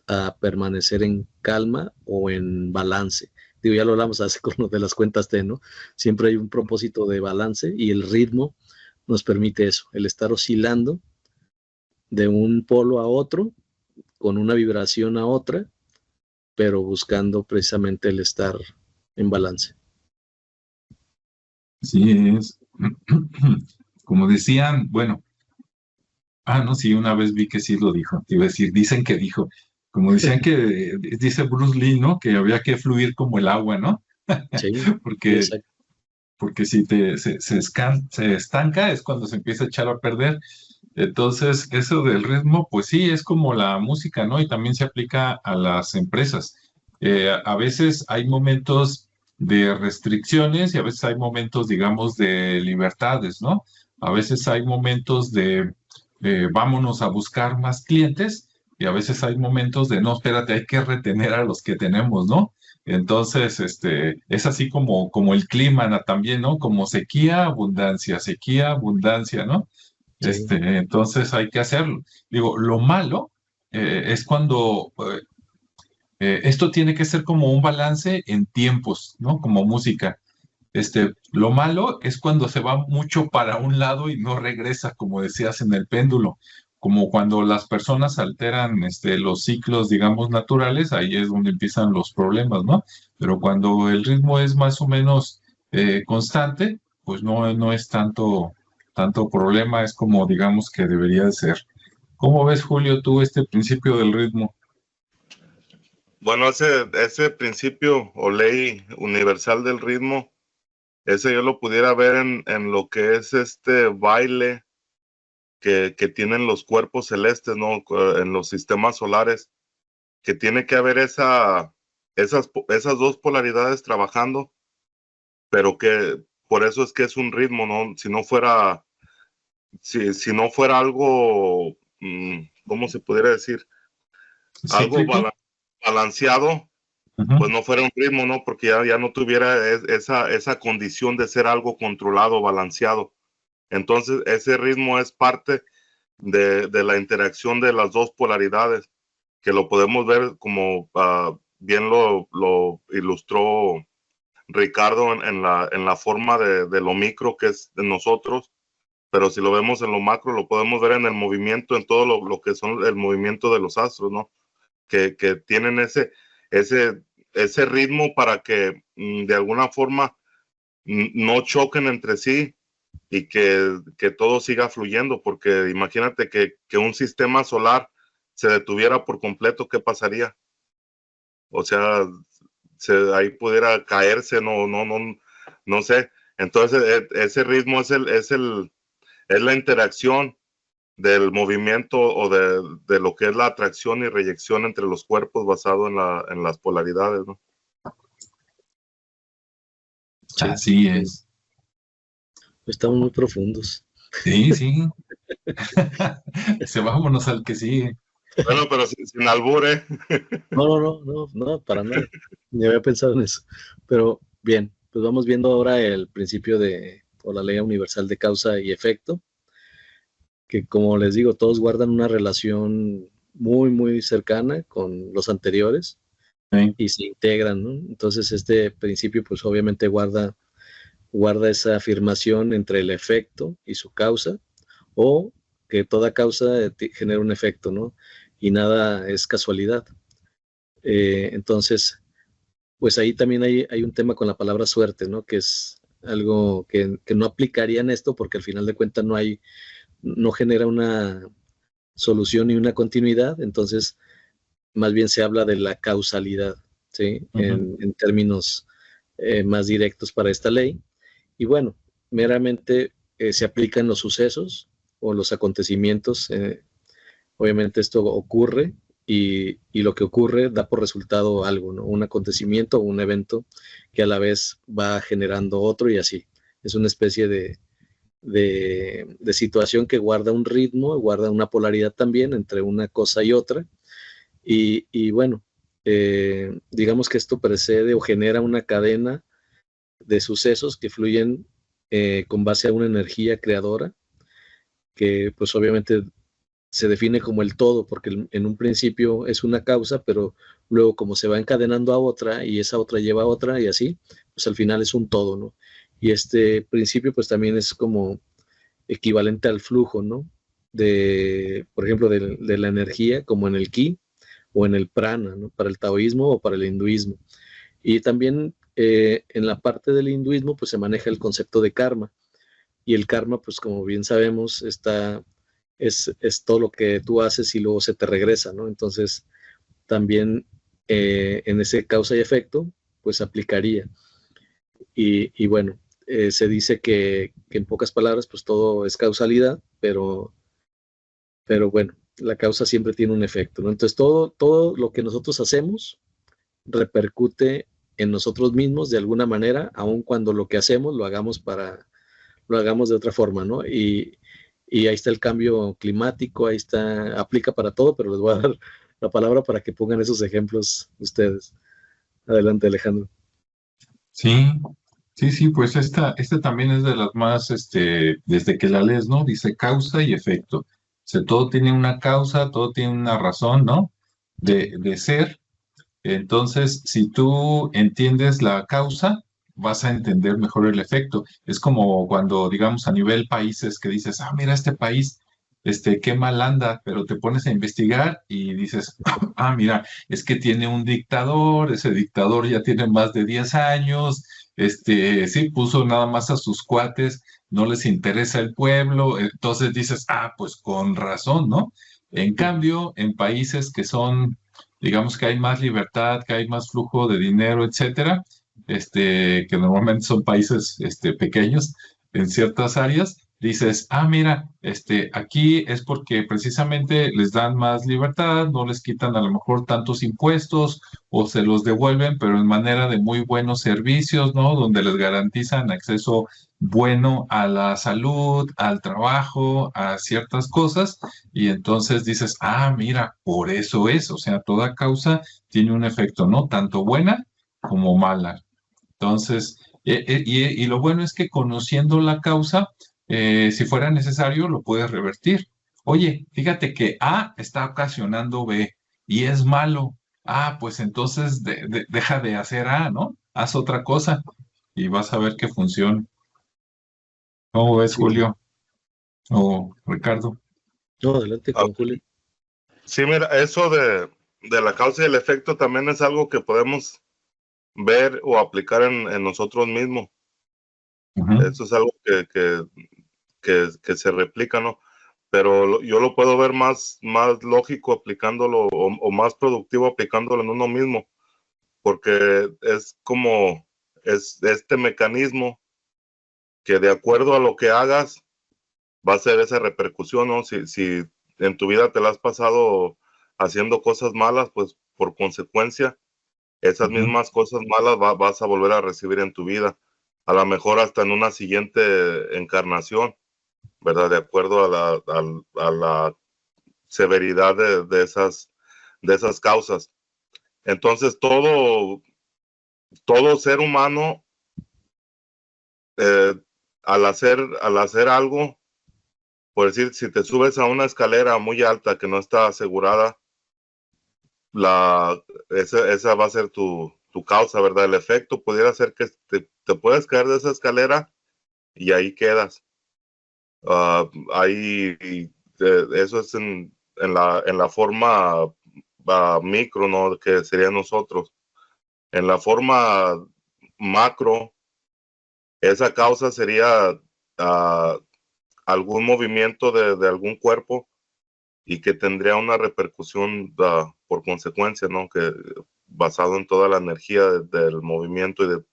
a permanecer en calma o en balance. Digo, ya lo hablamos hace con lo de las cuentas T, ¿no? Siempre hay un propósito de balance, y el ritmo nos permite eso, el estar oscilando de un polo a otro, con una vibración a otra, pero buscando precisamente el estar en balance. Sí, es. Como decían, bueno, no, sí, una vez vi que sí lo dijo, te iba a decir, dicen que dijo, como decían que, dice Bruce Lee, ¿no? Que había que fluir como el agua, ¿no? Sí, porque, exacto. porque si se estanca es cuando se empieza a echar a perder. Entonces, eso del ritmo, pues sí, es como la música, ¿no? Y también se aplica a las empresas. A veces hay momentos de restricciones y a veces hay momentos, digamos, de libertades, ¿no? A veces hay momentos de vámonos a buscar más clientes y a veces hay momentos de no, espérate, hay que retener a los que tenemos, ¿no? Entonces, es así como el clima también, ¿no? Como sequía, abundancia, ¿no? Sí, Entonces hay que hacerlo. Digo, lo malo es cuando esto tiene que ser como un balance en tiempos, ¿no? Como música. Lo malo es cuando se va mucho para un lado y no regresa, como decías en el péndulo, como cuando las personas alteran los ciclos, digamos, naturales, ahí es donde empiezan los problemas, ¿no? Pero cuando el ritmo es más o menos constante, pues no es tanto problema, es como digamos que debería de ser. ¿Cómo ves, Julio, tú este principio del ritmo? Bueno, ese principio o ley universal del ritmo, ese yo lo pudiera ver en lo que es este baile que tienen los cuerpos celestes, ¿no? En los sistemas solares, que tiene que haber esas dos polaridades trabajando, pero que por eso es que es un ritmo, ¿no? Si no fuera algo, ¿cómo se pudiera decir? Algo ¿Cíclico? balanceado, Ujú. pues no fuera un ritmo, ¿no? Porque ya no tuviera esa condición de ser algo controlado, balanceado. Entonces, ese ritmo es parte de la interacción de las dos polaridades, que lo podemos ver como bien lo ilustró Ricardo en la forma de lo micro que es de nosotros, pero si lo vemos en lo macro, lo podemos ver en el movimiento, en todo lo que son el movimiento de los astros, ¿no? Que tienen ese, ese ritmo para que de alguna forma no choquen entre sí y que todo siga fluyendo, porque imagínate que un sistema solar se detuviera por completo, ¿qué pasaría? O sea, ahí pudiera caerse, no sé. Entonces, ese ritmo es la interacción del movimiento o de lo que es la atracción y reyección entre los cuerpos basado en las polaridades, ¿no? sí, Así sí. es. Estamos muy profundos. Sí, sí. Se vámonos al que sigue. Bueno, pero sin albur, ¿eh? No, para nada. Ni había pensado en eso. Pero bien, pues vamos viendo ahora el principio o la ley universal de causa y efecto, que como les digo, todos guardan una relación muy, muy cercana con los anteriores Sí. y se integran, ¿no? Entonces este principio pues obviamente guarda esa afirmación entre el efecto y su causa, o que toda causa genera un efecto, ¿no? Y nada es casualidad. Entonces, pues ahí también hay un tema con la palabra suerte, ¿no? Que es algo que no aplicaría en esto porque al final de cuentas no genera una solución ni una continuidad, entonces más bien se habla de la causalidad, ¿sí? Ujú. En términos más directos para esta ley. Y bueno, meramente se aplican los sucesos o los acontecimientos. Obviamente esto ocurre y lo que ocurre da por resultado algo, ¿no? Un acontecimiento o un evento que a la vez va generando otro y así. Es una especie de situación que guarda un ritmo, guarda una polaridad también entre una cosa y otra. Y bueno, digamos que esto precede o genera una cadena de sucesos que fluyen con base a una energía creadora que pues obviamente se define como el todo, porque en un principio es una causa, pero luego como se va encadenando a otra y esa otra lleva a otra y así, pues al final es un todo, ¿no? Y este principio pues también es como equivalente al flujo, ¿no? Por ejemplo, de la energía, como en el ki o en el prana, ¿no? Para el taoísmo o para el hinduismo. Y también en la parte del hinduismo pues se maneja el concepto de karma. Y el karma, pues como bien sabemos, es todo lo que tú haces y luego se te regresa, ¿no? Entonces, también en ese causa y efecto, pues aplicaría. Y bueno, se dice que en pocas palabras, pues todo es causalidad, pero bueno, la causa siempre tiene un efecto, ¿no? Entonces, todo lo que nosotros hacemos repercute en nosotros mismos de alguna manera, aun cuando lo que hacemos lo hagamos de otra forma, ¿no? Y ahí está el cambio climático, ahí está, aplica para todo, pero les voy a dar la palabra para que pongan esos ejemplos ustedes. Adelante, Alejandro. Sí, sí, pues esta también es de las más, desde que la lees, ¿no? Dice causa y efecto. O sea, todo tiene una causa, todo tiene una razón, ¿no? De ser. Entonces, si tú entiendes la causa, vas a entender mejor el efecto. Es como cuando, digamos, a nivel países que dices, ah, mira, este país, qué mal anda, pero te pones a investigar y dices, ah, mira, es que tiene un dictador, ese dictador ya tiene más de 10 años, sí, puso nada más a sus cuates, no les interesa el pueblo, entonces dices, ah, pues con razón, ¿no? En cambio, en países que son, digamos que hay más libertad, que hay más flujo de dinero, etcétera, que normalmente son países, pequeños en ciertas áreas, dices, ah, mira, aquí es porque precisamente les dan más libertad, no les quitan a lo mejor tantos impuestos o se los devuelven, pero en manera de muy buenos servicios, ¿no? Donde les garantizan acceso bueno a la salud, al trabajo, a ciertas cosas, y entonces dices, ah, mira, por eso es, o sea, toda causa tiene un efecto, ¿no? Tanto buena como mala. Entonces, y lo bueno es que conociendo la causa, si fuera necesario, lo puedes revertir. Oye, fíjate que A está ocasionando B y es malo. Ah, pues entonces deja de hacer A, ¿no? Haz otra cosa y vas a ver que funciona. ¿Cómo ves, Sí. Julio? O Ricardo. No, adelante con Julio. Sí, mira, eso de la causa y el efecto también es algo que podemos ver o aplicar en nosotros mismos. Ujú. Eso es algo que se replica, ¿no? Pero yo lo puedo ver más lógico aplicándolo o más productivo aplicándolo en uno mismo, porque es como este mecanismo que de acuerdo a lo que hagas va a ser esa repercusión, ¿no? Si en tu vida te la has pasado haciendo cosas malas, pues por consecuencia, esas Ujú. mismas cosas malas vas a volver a recibir en tu vida, a lo mejor hasta en una siguiente encarnación, ¿verdad? De acuerdo a la severidad de esas causas. Entonces, todo ser humano, eh, al hacer algo, por decir, si te subes a una escalera muy alta que no está asegurada, esa va a ser tu causa, ¿verdad? El efecto pudiera ser que te puedas caer de esa escalera y ahí quedas. Ahí, eso es en la forma micro, ¿no? Que sería nosotros. En la forma macro, esa causa sería algún movimiento de algún cuerpo y que tendría una repercusión por consecuencia, ¿no? Que basado en toda la energía del movimiento y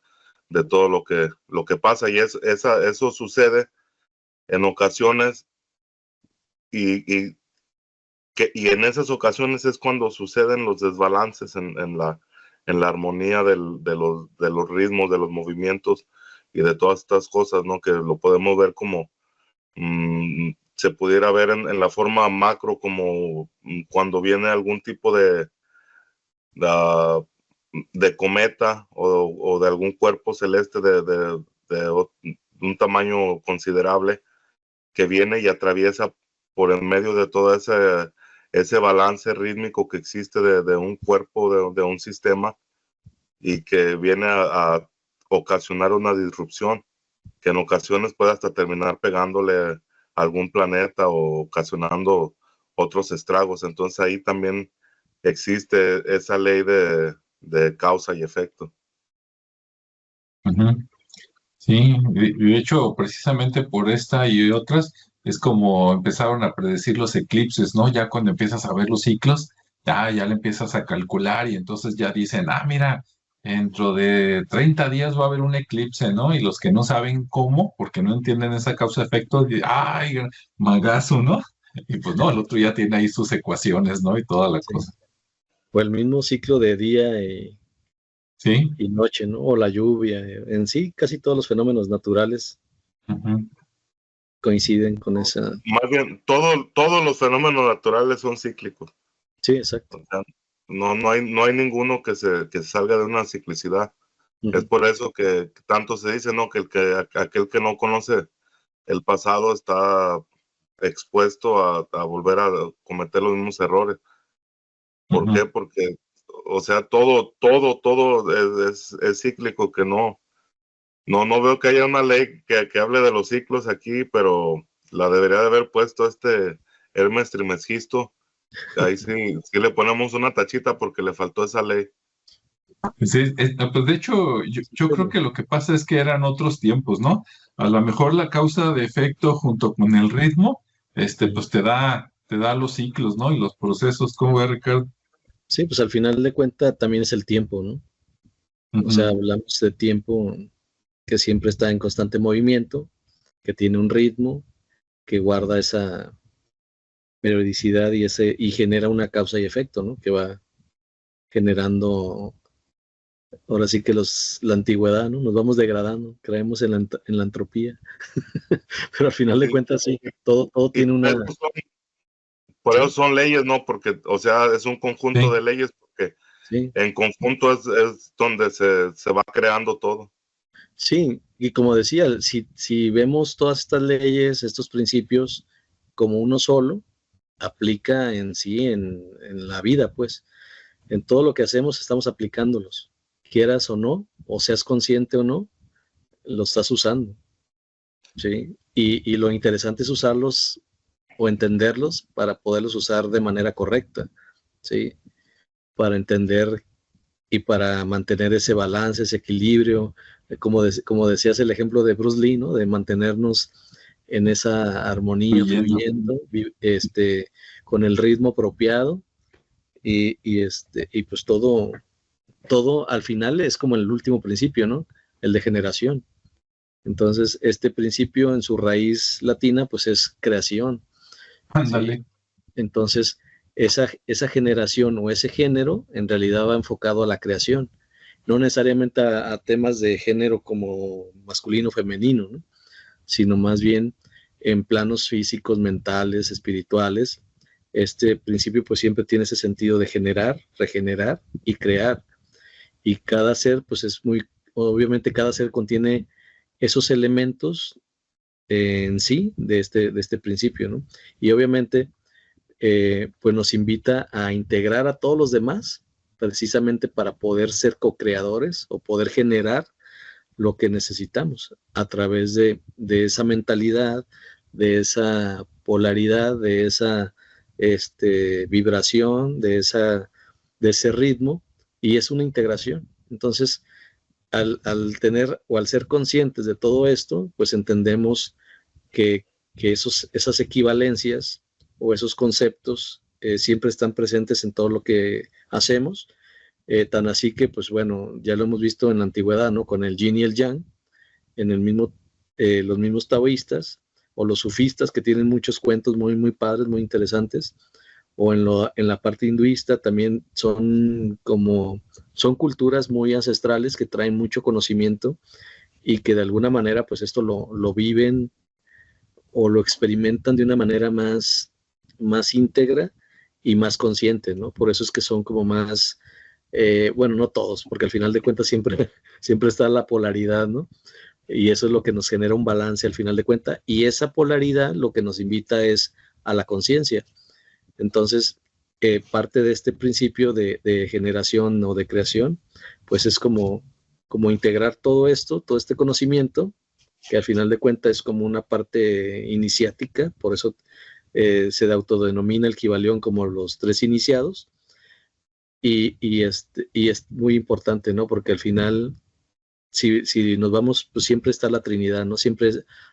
de todo lo que pasa. Y eso sucede en ocasiones y en esas ocasiones es cuando suceden los desbalances en la armonía de los ritmos, de los movimientos y de todas estas cosas, ¿no? Que lo podemos ver como se pudiera ver en la forma macro, como cuando viene algún tipo de cometa o de algún cuerpo celeste de un tamaño considerable que viene y atraviesa por en medio de todo ese balance rítmico que existe de un cuerpo, de un sistema, y que viene a ocasionar una disrupción que en ocasiones puede hasta terminar pegándole a algún planeta o ocasionando otros estragos. Entonces ahí también existe esa ley de causa y efecto. Ujú. Sí, de hecho, precisamente por esta y otras, es como empezaron a predecir los eclipses, ¿no? Ya cuando empiezas a ver los ciclos, ya le empiezas a calcular y entonces ya dicen, ah, mira, dentro de 30 días va a haber un eclipse, ¿no? Y los que no saben cómo, porque no entienden esa causa-efecto, ay, magazo, ¿no? Y pues no, el otro ya tiene ahí sus ecuaciones, ¿no? Y toda la Sí. cosa. O el mismo ciclo de día Sí. y noche, ¿no? O la lluvia. En sí, casi todos los fenómenos naturales Ujú. coinciden con esa. Más bien, todos los fenómenos naturales son cíclicos. Sí, exacto. O sea, no hay ninguno que salga de una ciclicidad. Es Ujú. por eso que tanto se dice, ¿no? Aquel que no conoce el pasado está expuesto a volver a cometer los mismos errores. ¿Por Ujú. qué? Porque, o sea, todo es cíclico, que no veo que haya una ley que hable de los ciclos aquí, pero la debería de haber puesto Hermes Trismegisto. Ahí sí le ponemos una tachita porque le faltó esa ley. Pues, pues de hecho, yo creo que lo que pasa es que eran otros tiempos, ¿no? A lo mejor la causa de efecto junto con el ritmo, pues te da los ciclos, ¿no? Y los procesos. ¿Cómo ve, Ricardo? Sí, pues al final de cuentas también es el tiempo, ¿no? O sea, Ujú. hablamos de tiempo que siempre está en constante movimiento, que tiene un ritmo, que guarda esa periodicidad y genera una causa y efecto, ¿no? Que va generando, ahora sí que la antigüedad, ¿no? Nos vamos degradando, creemos en la entropía, pero al final de Sí, cuentas sí, todo y tiene una. por eso Sí, son leyes, ¿no? Porque, o sea, es un conjunto Sí. de leyes, porque sí, en conjunto es donde se va creando todo. sí, y como decía, si vemos todas estas leyes, estos principios como uno solo, aplica en sí, en la vida, pues, en todo lo que hacemos estamos aplicándolos, quieras o no, o seas consciente o no, lo estás usando, ¿sí? Y lo interesante es usarlos o entenderlos para poderlos usar de manera correcta, ¿sí? Para entender y para mantener ese balance, ese equilibrio, como decías el ejemplo de Bruce Lee, ¿no? De mantenernos en esa armonía, Fluyendo. fluyendo, con el ritmo apropiado y pues todo al final es como el último principio, ¿no? El de generación. Entonces, este principio en su raíz latina, pues es creación, ¿sí? Ándale. Entonces, esa generación o ese género en realidad va enfocado a la creación, no necesariamente a temas de género como masculino o femenino, ¿no? Sino más bien en planos físicos, mentales, espirituales. Este principio pues siempre tiene ese sentido de generar, regenerar y crear. Y cada ser pues obviamente cada ser contiene esos elementos en sí de este principio, ¿no? Y obviamente pues nos invita a integrar a todos los demás precisamente para poder ser co-creadores o poder generar lo que necesitamos a través de esa mentalidad, de esa polaridad, de esa vibración, de ese ritmo, y es una integración. Entonces, al tener o al ser conscientes de todo esto, pues entendemos que, que esas equivalencias o esos conceptos siempre están presentes en todo lo que hacemos, tan así que, pues bueno, ya lo hemos visto en la antigüedad, ¿no? Con el yin y el yang, en los mismos taoístas o los sufistas que tienen muchos cuentos muy, muy padres, muy interesantes, o en la parte hinduista también son culturas muy ancestrales que traen mucho conocimiento y que de alguna manera pues esto lo viven o lo experimentan de una manera más íntegra y más consciente, ¿no? Por eso es que son como más, bueno, no todos, porque al final de cuentas siempre está la polaridad, ¿no? Y eso es lo que nos genera un balance al final de cuentas. Y esa polaridad lo que nos invita es a la conciencia. Entonces, parte de este principio de generación o de creación, pues es como integrar todo esto, todo este conocimiento, que al final de cuentas es como una parte iniciática, por eso se autodenomina el Kybalión como los tres iniciados, y es muy importante, ¿no? Porque al final, si nos vamos, pues siempre está la Trinidad, ¿no? Siempre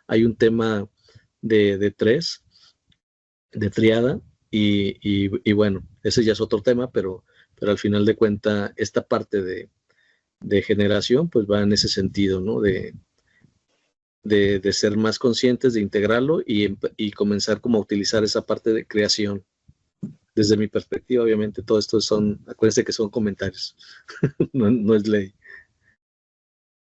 hay un tema de tres, de triada, y bueno, ese ya es otro tema, pero al final de cuentas, esta parte de generación, pues va en ese sentido, ¿no? De ser más conscientes, de integrarlo y comenzar como a utilizar esa parte de creación. Desde mi perspectiva, obviamente, todo esto acuérdense que son comentarios, no es ley.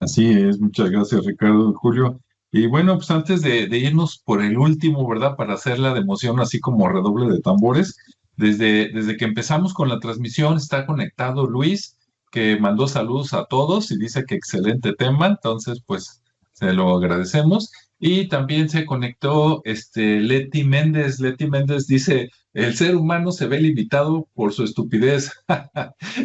Así es, muchas gracias Ricardo, Julio. Y bueno, pues antes de irnos por el último, ¿verdad? Para hacerla de emoción, así como redoble de tambores, desde que empezamos con la transmisión está conectado Luis, que mandó saludos a todos y dice que excelente tema, entonces pues se lo agradecemos. Y también se conectó Leti Méndez. Leti Méndez dice, el ser humano se ve limitado por su estupidez.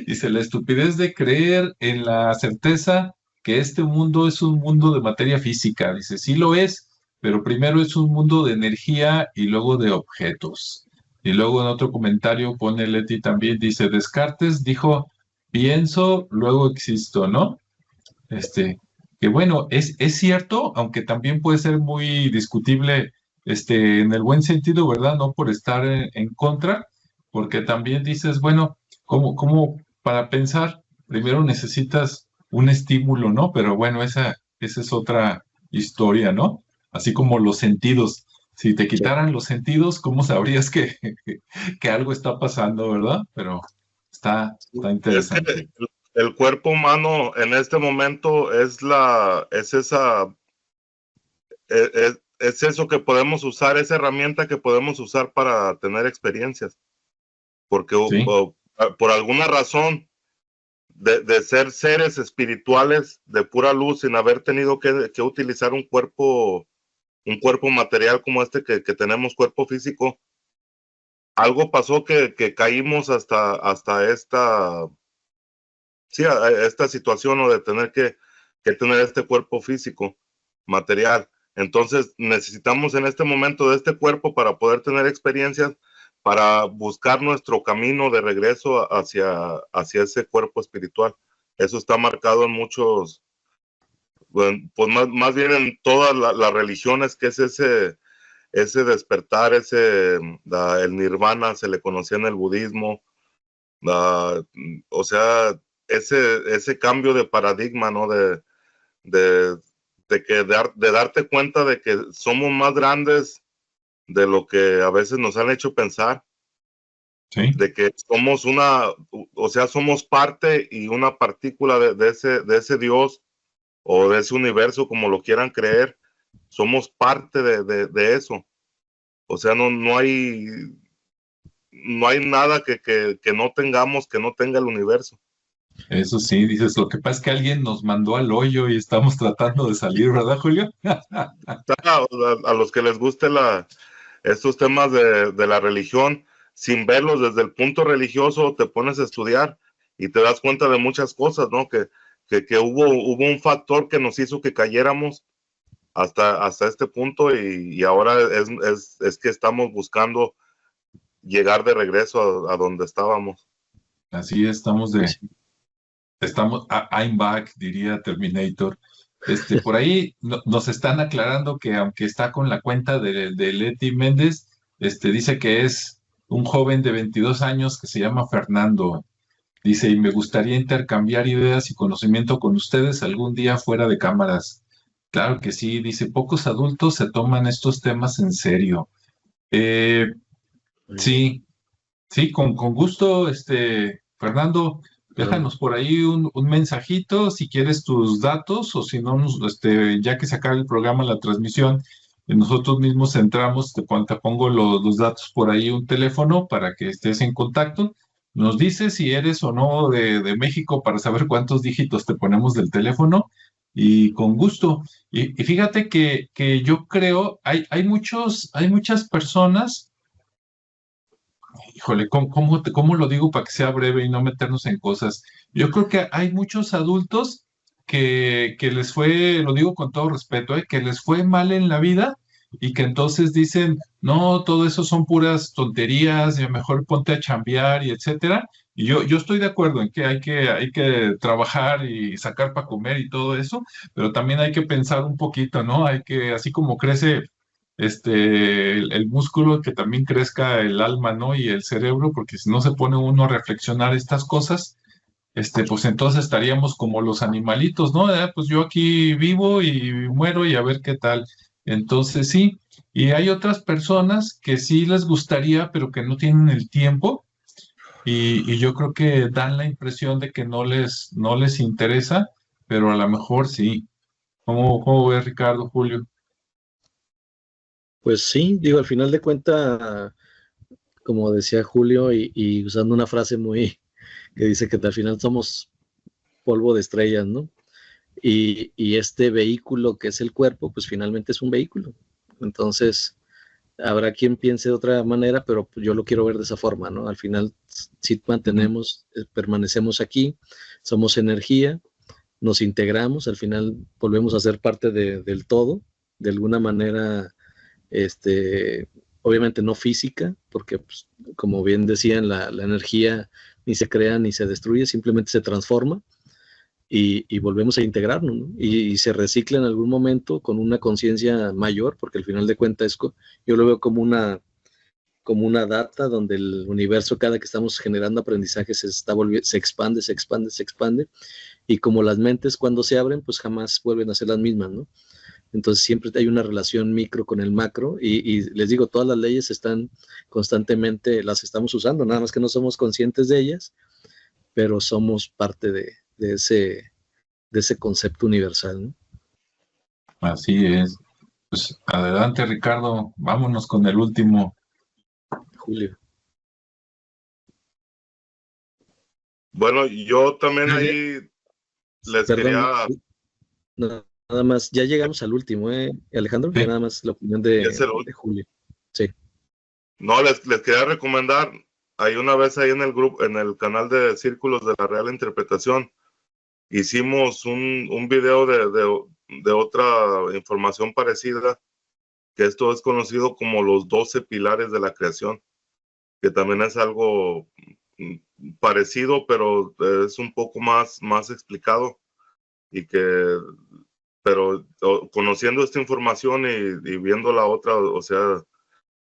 Dice, la estupidez de creer en la certeza que este mundo es un mundo de materia física. Dice, sí lo es, pero primero es un mundo de energía y luego de objetos. Y luego en otro comentario pone Leti también, dice, Descartes dijo, pienso, luego existo, ¿no? Que bueno, es cierto, aunque también puede ser muy discutible, en el buen sentido, ¿verdad? No por estar en contra, porque también dices, bueno, ¿cómo para pensar, primero necesitas un estímulo, ¿no? Pero bueno, esa es otra historia, ¿no? Así como los sentidos. Si te quitaran los sentidos, ¿cómo sabrías que algo está pasando, verdad? Pero está Es que interesante. el cuerpo humano en este momento es eso que podemos usar, esa herramienta que podemos usar para tener experiencias, porque Sí, por alguna razón de ser seres espirituales de pura luz sin haber tenido que utilizar un cuerpo material como este que tenemos, cuerpo físico, algo pasó que caímos hasta esta situación, o de tener que tener este cuerpo físico material. Entonces necesitamos en este momento de este cuerpo para poder tener experiencias, para buscar nuestro camino de regreso hacia ese cuerpo espiritual. Eso está marcado en muchos, bueno, pues más bien en todas las religiones, que es ese despertar, el nirvana se le conocía en el budismo, o sea, ese cambio de paradigma, ¿no? De, de darte cuenta de que somos más grandes de lo que a veces nos han hecho pensar, sí. de que somos somos parte y una partícula de ese Dios o de ese universo, como lo quieran creer, somos parte de eso. O sea, no hay nada que no tengamos, que no tenga el universo. Eso sí, dices, lo que pasa es que alguien nos mandó al hoyo y estamos tratando de salir, ¿verdad, Julio? A los que les guste estos temas de la religión, sin verlos desde el punto religioso, te pones a estudiar y te das cuenta de muchas cosas, ¿no? Que hubo un factor que nos hizo que cayéramos hasta este punto, y ahora es que estamos buscando llegar de regreso a donde estábamos. Así es, I'm back, diría Terminator. Por ahí nos están aclarando que aunque está con la cuenta de Leti Méndez, dice que es un joven de 22 años que se llama Fernando. Dice, y me gustaría intercambiar ideas y conocimiento con ustedes algún día fuera de cámaras. Claro que sí, dice, pocos adultos se toman estos temas en serio. Sí, sí, con gusto, Fernando, déjanos por ahí un mensajito si quieres tus datos, o si no, ya que se acabe el programa, la transmisión, nosotros mismos entramos, te pongo los datos por ahí, un teléfono para que estés en contacto. Nos dices si eres o no de México para saber cuántos dígitos te ponemos del teléfono, y con gusto. Y fíjate que yo creo, hay muchas personas. Híjole, ¿cómo lo digo para que sea breve y no meternos en cosas? Yo creo que hay muchos adultos que les fue, lo digo con todo respeto, que les fue mal en la vida, y que entonces dicen, no, todo eso son puras tonterías, y mejor ponte a chambear y etcétera. Y yo estoy de acuerdo en que hay que trabajar y sacar para comer y todo eso, pero también hay que pensar un poquito, ¿no? Así como crece el músculo, que también crezca el alma, ¿no? Y el cerebro, porque si no se pone uno a reflexionar estas cosas, pues entonces estaríamos como los animalitos, ¿no? Pues yo aquí vivo y muero y a ver qué tal. Entonces sí, y hay otras personas que sí les gustaría, pero que no tienen el tiempo, y yo creo que dan la impresión de que no les interesa, pero a lo mejor sí. ¿Cómo ves, Ricardo, Julio? Pues sí, digo, al final de cuentas, como decía Julio, y usando una frase muy que dice que al final somos polvo de estrellas, ¿no? Y este vehículo que es el cuerpo, pues finalmente es un vehículo. Entonces, habrá quien piense de otra manera, pero yo lo quiero ver de esa forma, ¿no? Al final, sí mantenemos, permanecemos aquí, somos energía, nos integramos, al final volvemos a ser parte del todo, de alguna manera, obviamente no física, porque pues, como bien decían, la energía ni se crea ni se destruye, simplemente se transforma y volvemos a integrarnos, ¿no? Y se recicla en algún momento con una conciencia mayor, porque al final de cuentas yo lo veo como una data donde el universo, cada que estamos generando aprendizaje, se expande, se expande, se expande, y como las mentes cuando se abren, pues jamás vuelven a ser las mismas, ¿no? Entonces siempre hay una relación micro con el macro, y les digo, todas las leyes están constantemente, las estamos usando, nada más que no somos conscientes de ellas, pero somos parte de ese concepto universal, ¿no? Así es. Pues adelante, Ricardo, vámonos con el último. Julio. Bueno, yo también ahí les Perdón, quería... nada más, ya llegamos al último, Alejandro, Sí. ya nada más la opinión Es el de último. Julio. Sí. No, les quería recomendar, hay una vez ahí en el grupo, en el canal de Círculos de la Real Interpretación, hicimos un video de otra información parecida, que esto es conocido como los 12 pilares de la creación, que también es algo parecido, pero es un poco más explicado, y pero conociendo esta información y viendo la otra, o sea,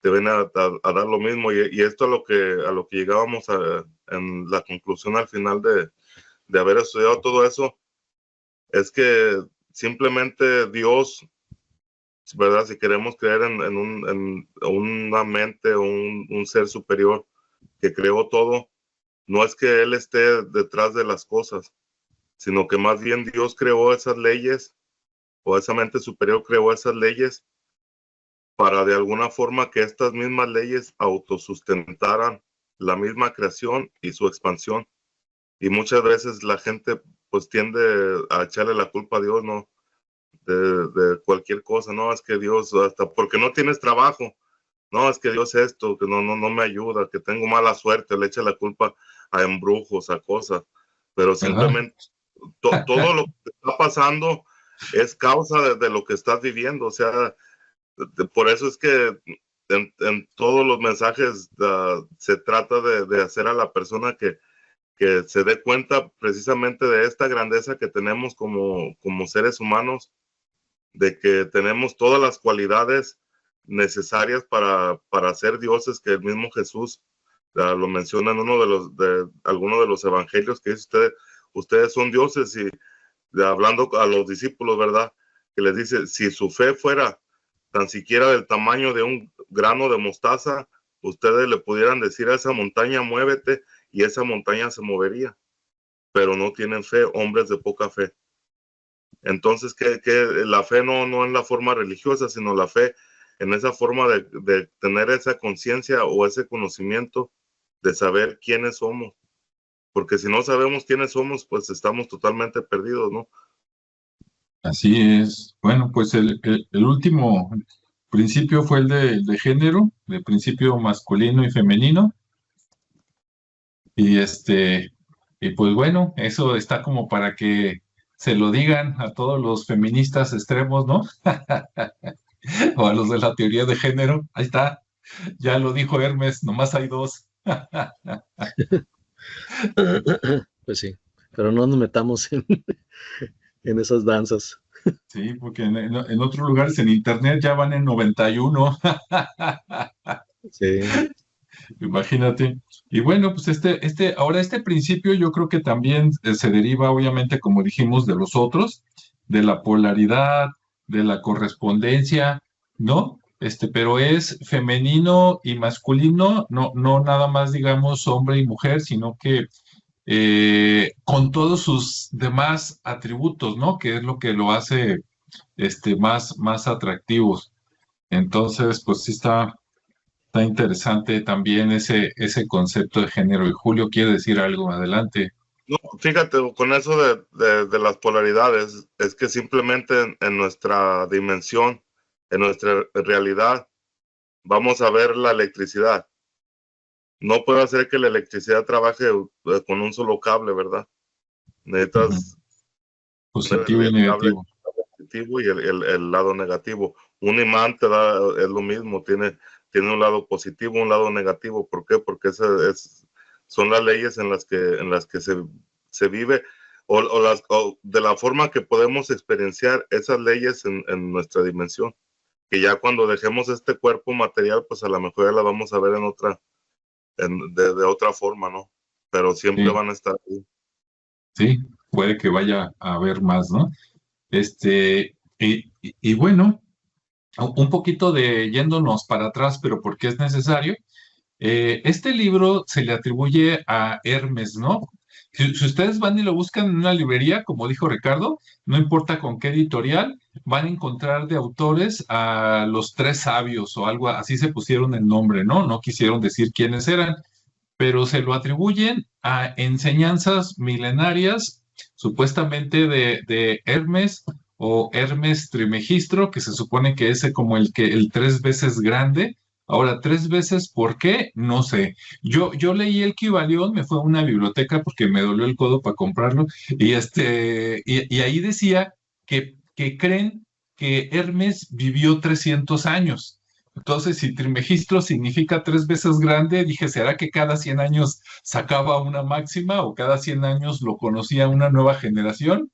te ven a dar lo mismo, y esto a lo que llegábamos en la conclusión al final de haber estudiado todo eso, es que simplemente Dios, ¿verdad? Si queremos creer en una mente o un ser superior que creó todo, no es que Él esté detrás de las cosas, sino que más bien Dios creó esas leyes, o esa mente superior creó esas leyes para de alguna forma que estas mismas leyes autosustentaran la misma creación y su expansión. Y muchas veces la gente pues tiende a echarle la culpa a Dios, ¿no? De cualquier cosa, no, es que Dios, hasta porque no tienes trabajo, no, es que Dios esto, que no me ayuda, que tengo mala suerte, le echa la culpa a embrujos, a cosas, pero simplemente todo lo que está pasando es causa de lo que estás viviendo, o sea, por eso es que en todos los mensajes se trata de hacer a la persona que se dé cuenta precisamente de esta grandeza que tenemos como seres humanos, de que tenemos todas las cualidades necesarias para ser dioses, que el mismo Jesús lo menciona en alguno de los evangelios, que dice ustedes son dioses, y hablando a los discípulos, ¿verdad? Que les dice, si su fe fuera tan siquiera del tamaño de un grano de mostaza, ustedes le pudieran decir a esa montaña, muévete, y esa montaña se movería, pero no tienen fe, hombres de poca fe. Entonces, que la fe no en la forma religiosa, sino la fe en esa forma de tener esa conciencia o ese conocimiento de saber quiénes somos. Porque si no sabemos quiénes somos, pues estamos totalmente perdidos, ¿no? Así es. Bueno, pues el último principio fue el de género, de principio masculino y femenino. Y y pues bueno, eso está como para que se lo digan a todos los feministas extremos, ¿no? O a los de la teoría de género. Ahí está, ya lo dijo Hermes, nomás hay dos. Pues sí, pero no nos metamos en esas danzas. Sí, porque en otros lugares en internet ya van en 91. Sí. Imagínate. Y bueno, pues ahora este principio yo creo que también se deriva, obviamente, como dijimos, de los otros, de la polaridad, de la correspondencia, ¿no? Pero es femenino y masculino, no nada más, digamos, hombre y mujer, sino que con todos sus demás atributos, ¿no? Que es lo que lo hace más atractivos. Entonces, pues sí está interesante también ese concepto de género. Y Julio quiere decir algo, adelante. No, fíjate, con eso de las polaridades, es que simplemente en nuestra dimensión, en nuestra realidad, vamos a ver la electricidad. No puedo hacer que la electricidad trabaje con un solo cable, ¿verdad? Necesitas Positivo y el cable negativo. positivo y el lado negativo. Un imán es lo mismo, tiene un lado positivo, un lado negativo. ¿Por qué? Porque son las leyes en las que se vive o de la forma que podemos experienciar esas leyes en nuestra dimensión. Que ya cuando dejemos este cuerpo material, pues a lo mejor ya la vamos a ver de otra forma, ¿no? Pero siempre Sí, van a estar ahí. sí, puede que vaya a haber más, ¿no? Y bueno, un poquito de yéndonos para atrás, pero porque es necesario. Este libro se le atribuye a Hermes, ¿no? Si ustedes van y lo buscan en una librería, como dijo Ricardo, no importa con qué editorial, van a encontrar de autores a los tres sabios o algo así se pusieron el nombre, ¿no? No quisieron decir quiénes eran, pero se lo atribuyen a enseñanzas milenarias, supuestamente de Hermes o Hermes Trimegistro, que se supone que es como el tres veces grande. Ahora, tres veces, ¿por qué? No sé. Yo leí el Kybalión, me fue a una biblioteca porque me dolió el codo para comprarlo, y ahí decía que creen que Hermes vivió 300 años. Entonces, si Trimegistro significa tres veces grande, dije, ¿será que cada 100 años sacaba una máxima o cada 100 años lo conocía una nueva generación?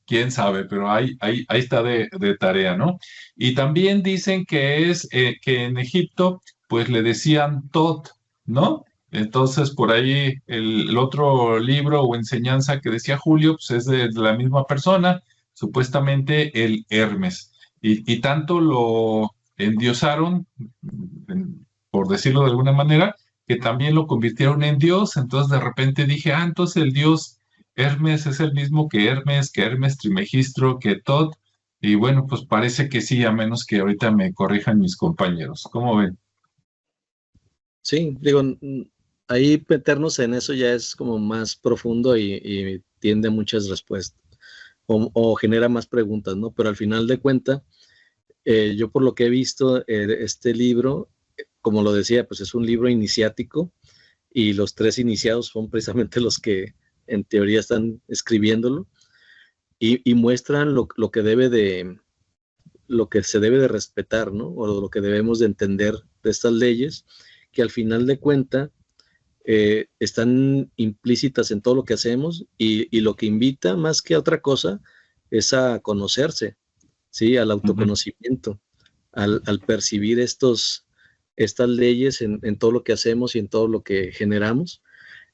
Quién sabe, pero ahí está de tarea, ¿no? Y también dicen que en Egipto, pues le decían Tot, ¿no? Entonces, por ahí el otro libro o enseñanza que decía Julio, pues es de la misma persona, supuestamente el Hermes. Y tanto lo endiosaron, por decirlo de alguna manera, que también lo convirtieron en Dios. Entonces, de repente dije, entonces el Dios Hermes es el mismo que Hermes Trimegistro, que Tot, y bueno, pues parece que sí, a menos que ahorita me corrijan mis compañeros. ¿Cómo ven? Sí, digo, ahí meternos en eso ya es como más profundo y tiende a muchas respuestas o genera más preguntas, ¿no? Pero al final de cuentas, yo por lo que he visto, este libro, como lo decía, pues es un libro iniciático y los tres iniciados son precisamente los que en teoría están escribiéndolo y muestran lo que lo que se debe de respetar, ¿no? O lo que debemos de entender de estas leyes, que al final de cuentas están implícitas en todo lo que hacemos y lo que invita más que a otra cosa es a conocerse, ¿sí? Al autoconocimiento, al percibir estas leyes en todo lo que hacemos y en todo lo que generamos.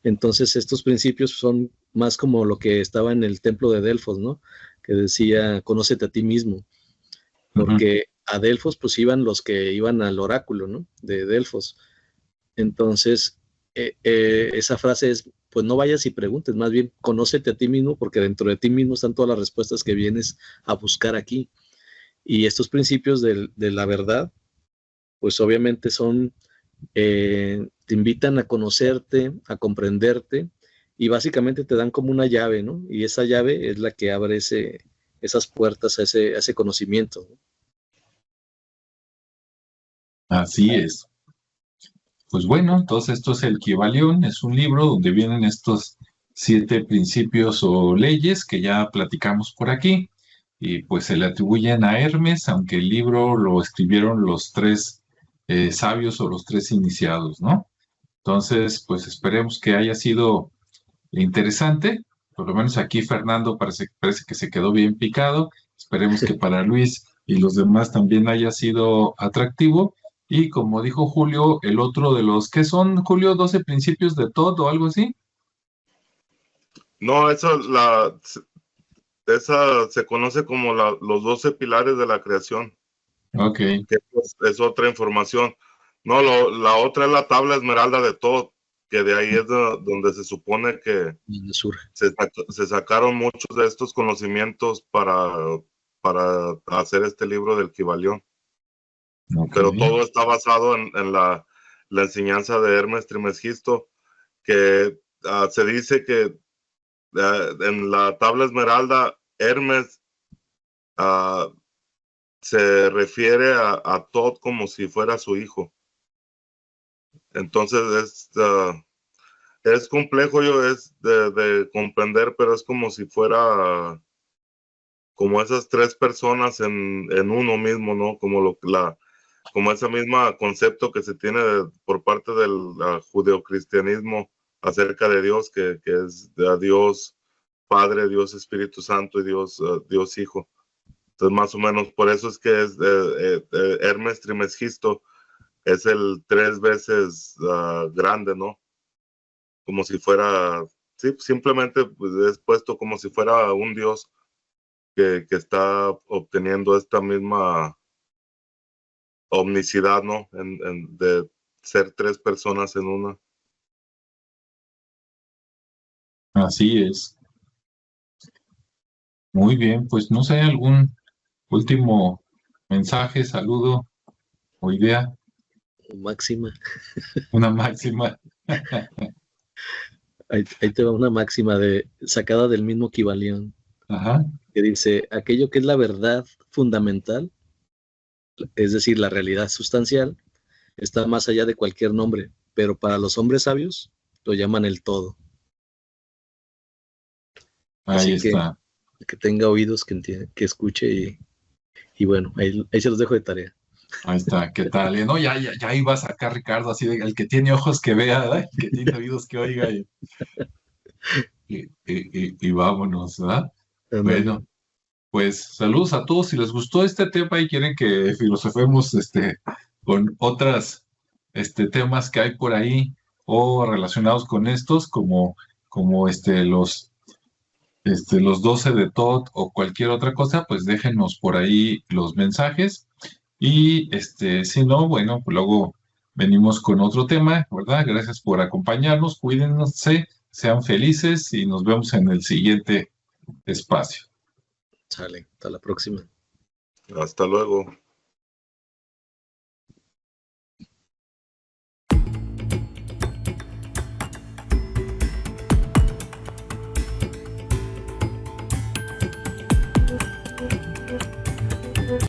Entonces, estos principios son más como lo que estaba en el templo de Delfos, ¿no? Que decía, conócete a ti mismo, porque a Delfos pues iban los que iban al oráculo, ¿no? De Delfos. Entonces, esa frase es, pues no vayas y preguntes, más bien conócete a ti mismo, porque dentro de ti mismo están todas las respuestas que vienes a buscar aquí. Y estos principios de la verdad, pues obviamente te invitan a conocerte, a comprenderte, y básicamente te dan como una llave, ¿no? Y esa llave es la que abre esas puertas a ese conocimiento, ¿no? Así es. Pues bueno, entonces esto es el Kybalión, es un libro donde vienen estos 7 principios o leyes que ya platicamos por aquí, y pues se le atribuyen a Hermes, aunque el libro lo escribieron los tres sabios o los tres iniciados, ¿no? Entonces, pues esperemos que haya sido interesante. Por lo menos aquí Fernando parece que se quedó bien picado. Esperemos que para Luis y los demás también haya sido atractivo. Y como dijo Julio, el otro de los, ¿qué son, Julio? ¿12 principios de todo o algo así? No, esa se conoce como los 12 pilares de la creación, Ok, que pues, es otra información. No, la otra es la tabla esmeralda de todo, que de ahí es donde se supone que donde surge. se sacaron muchos de estos conocimientos para hacer este libro del Kybalión. Ok. Pero todo está basado en la enseñanza de Hermes Trismegisto, que se dice que en la tabla esmeralda, Hermes se refiere a Thoth como si fuera su hijo. Entonces es complejo, es de comprender, pero es como si fuera como esas tres personas en uno mismo, ¿no? Como ese mismo concepto que se tiene por parte del judeocristianismo acerca de Dios, que es Dios Padre, Dios Espíritu Santo y Dios Hijo. Entonces, más o menos, por eso es que es Hermes Trismegisto es el 3 veces grande, ¿no? Como si fuera, sí, simplemente pues, es puesto como si fuera un Dios que está obteniendo esta misma omnicidad, ¿no? De ser tres personas en una. Así es. Muy bien, pues no sé, algún último mensaje, saludo o idea, Máxima. una máxima. Ahí te va una máxima sacada del mismo Kybalión, Ajá. que dice, aquello que es la verdad fundamental, es decir, la realidad sustancial, está más allá de cualquier nombre, pero para los hombres sabios lo llaman el todo. Ahí Así está. que tenga oídos, que escuche y bueno, ahí se los dejo de tarea. Ahí está, ¿qué tal? No, ya iba a sacar Ricardo así de el que tiene ojos que vea, ¿verdad? El que tiene oídos que oiga y vámonos, ¿verdad? Ándale. Bueno, pues saludos a todos. Si les gustó este tema y quieren que filosofemos con otras temas que hay por ahí o relacionados con estos, como los 12 de Todd o cualquier otra cosa, pues déjenos por ahí los mensajes. Y si no, bueno, pues luego venimos con otro tema, ¿verdad? Gracias por acompañarnos, cuídense, sean felices y nos vemos en el siguiente espacio. Sale, hasta la próxima. Hasta luego.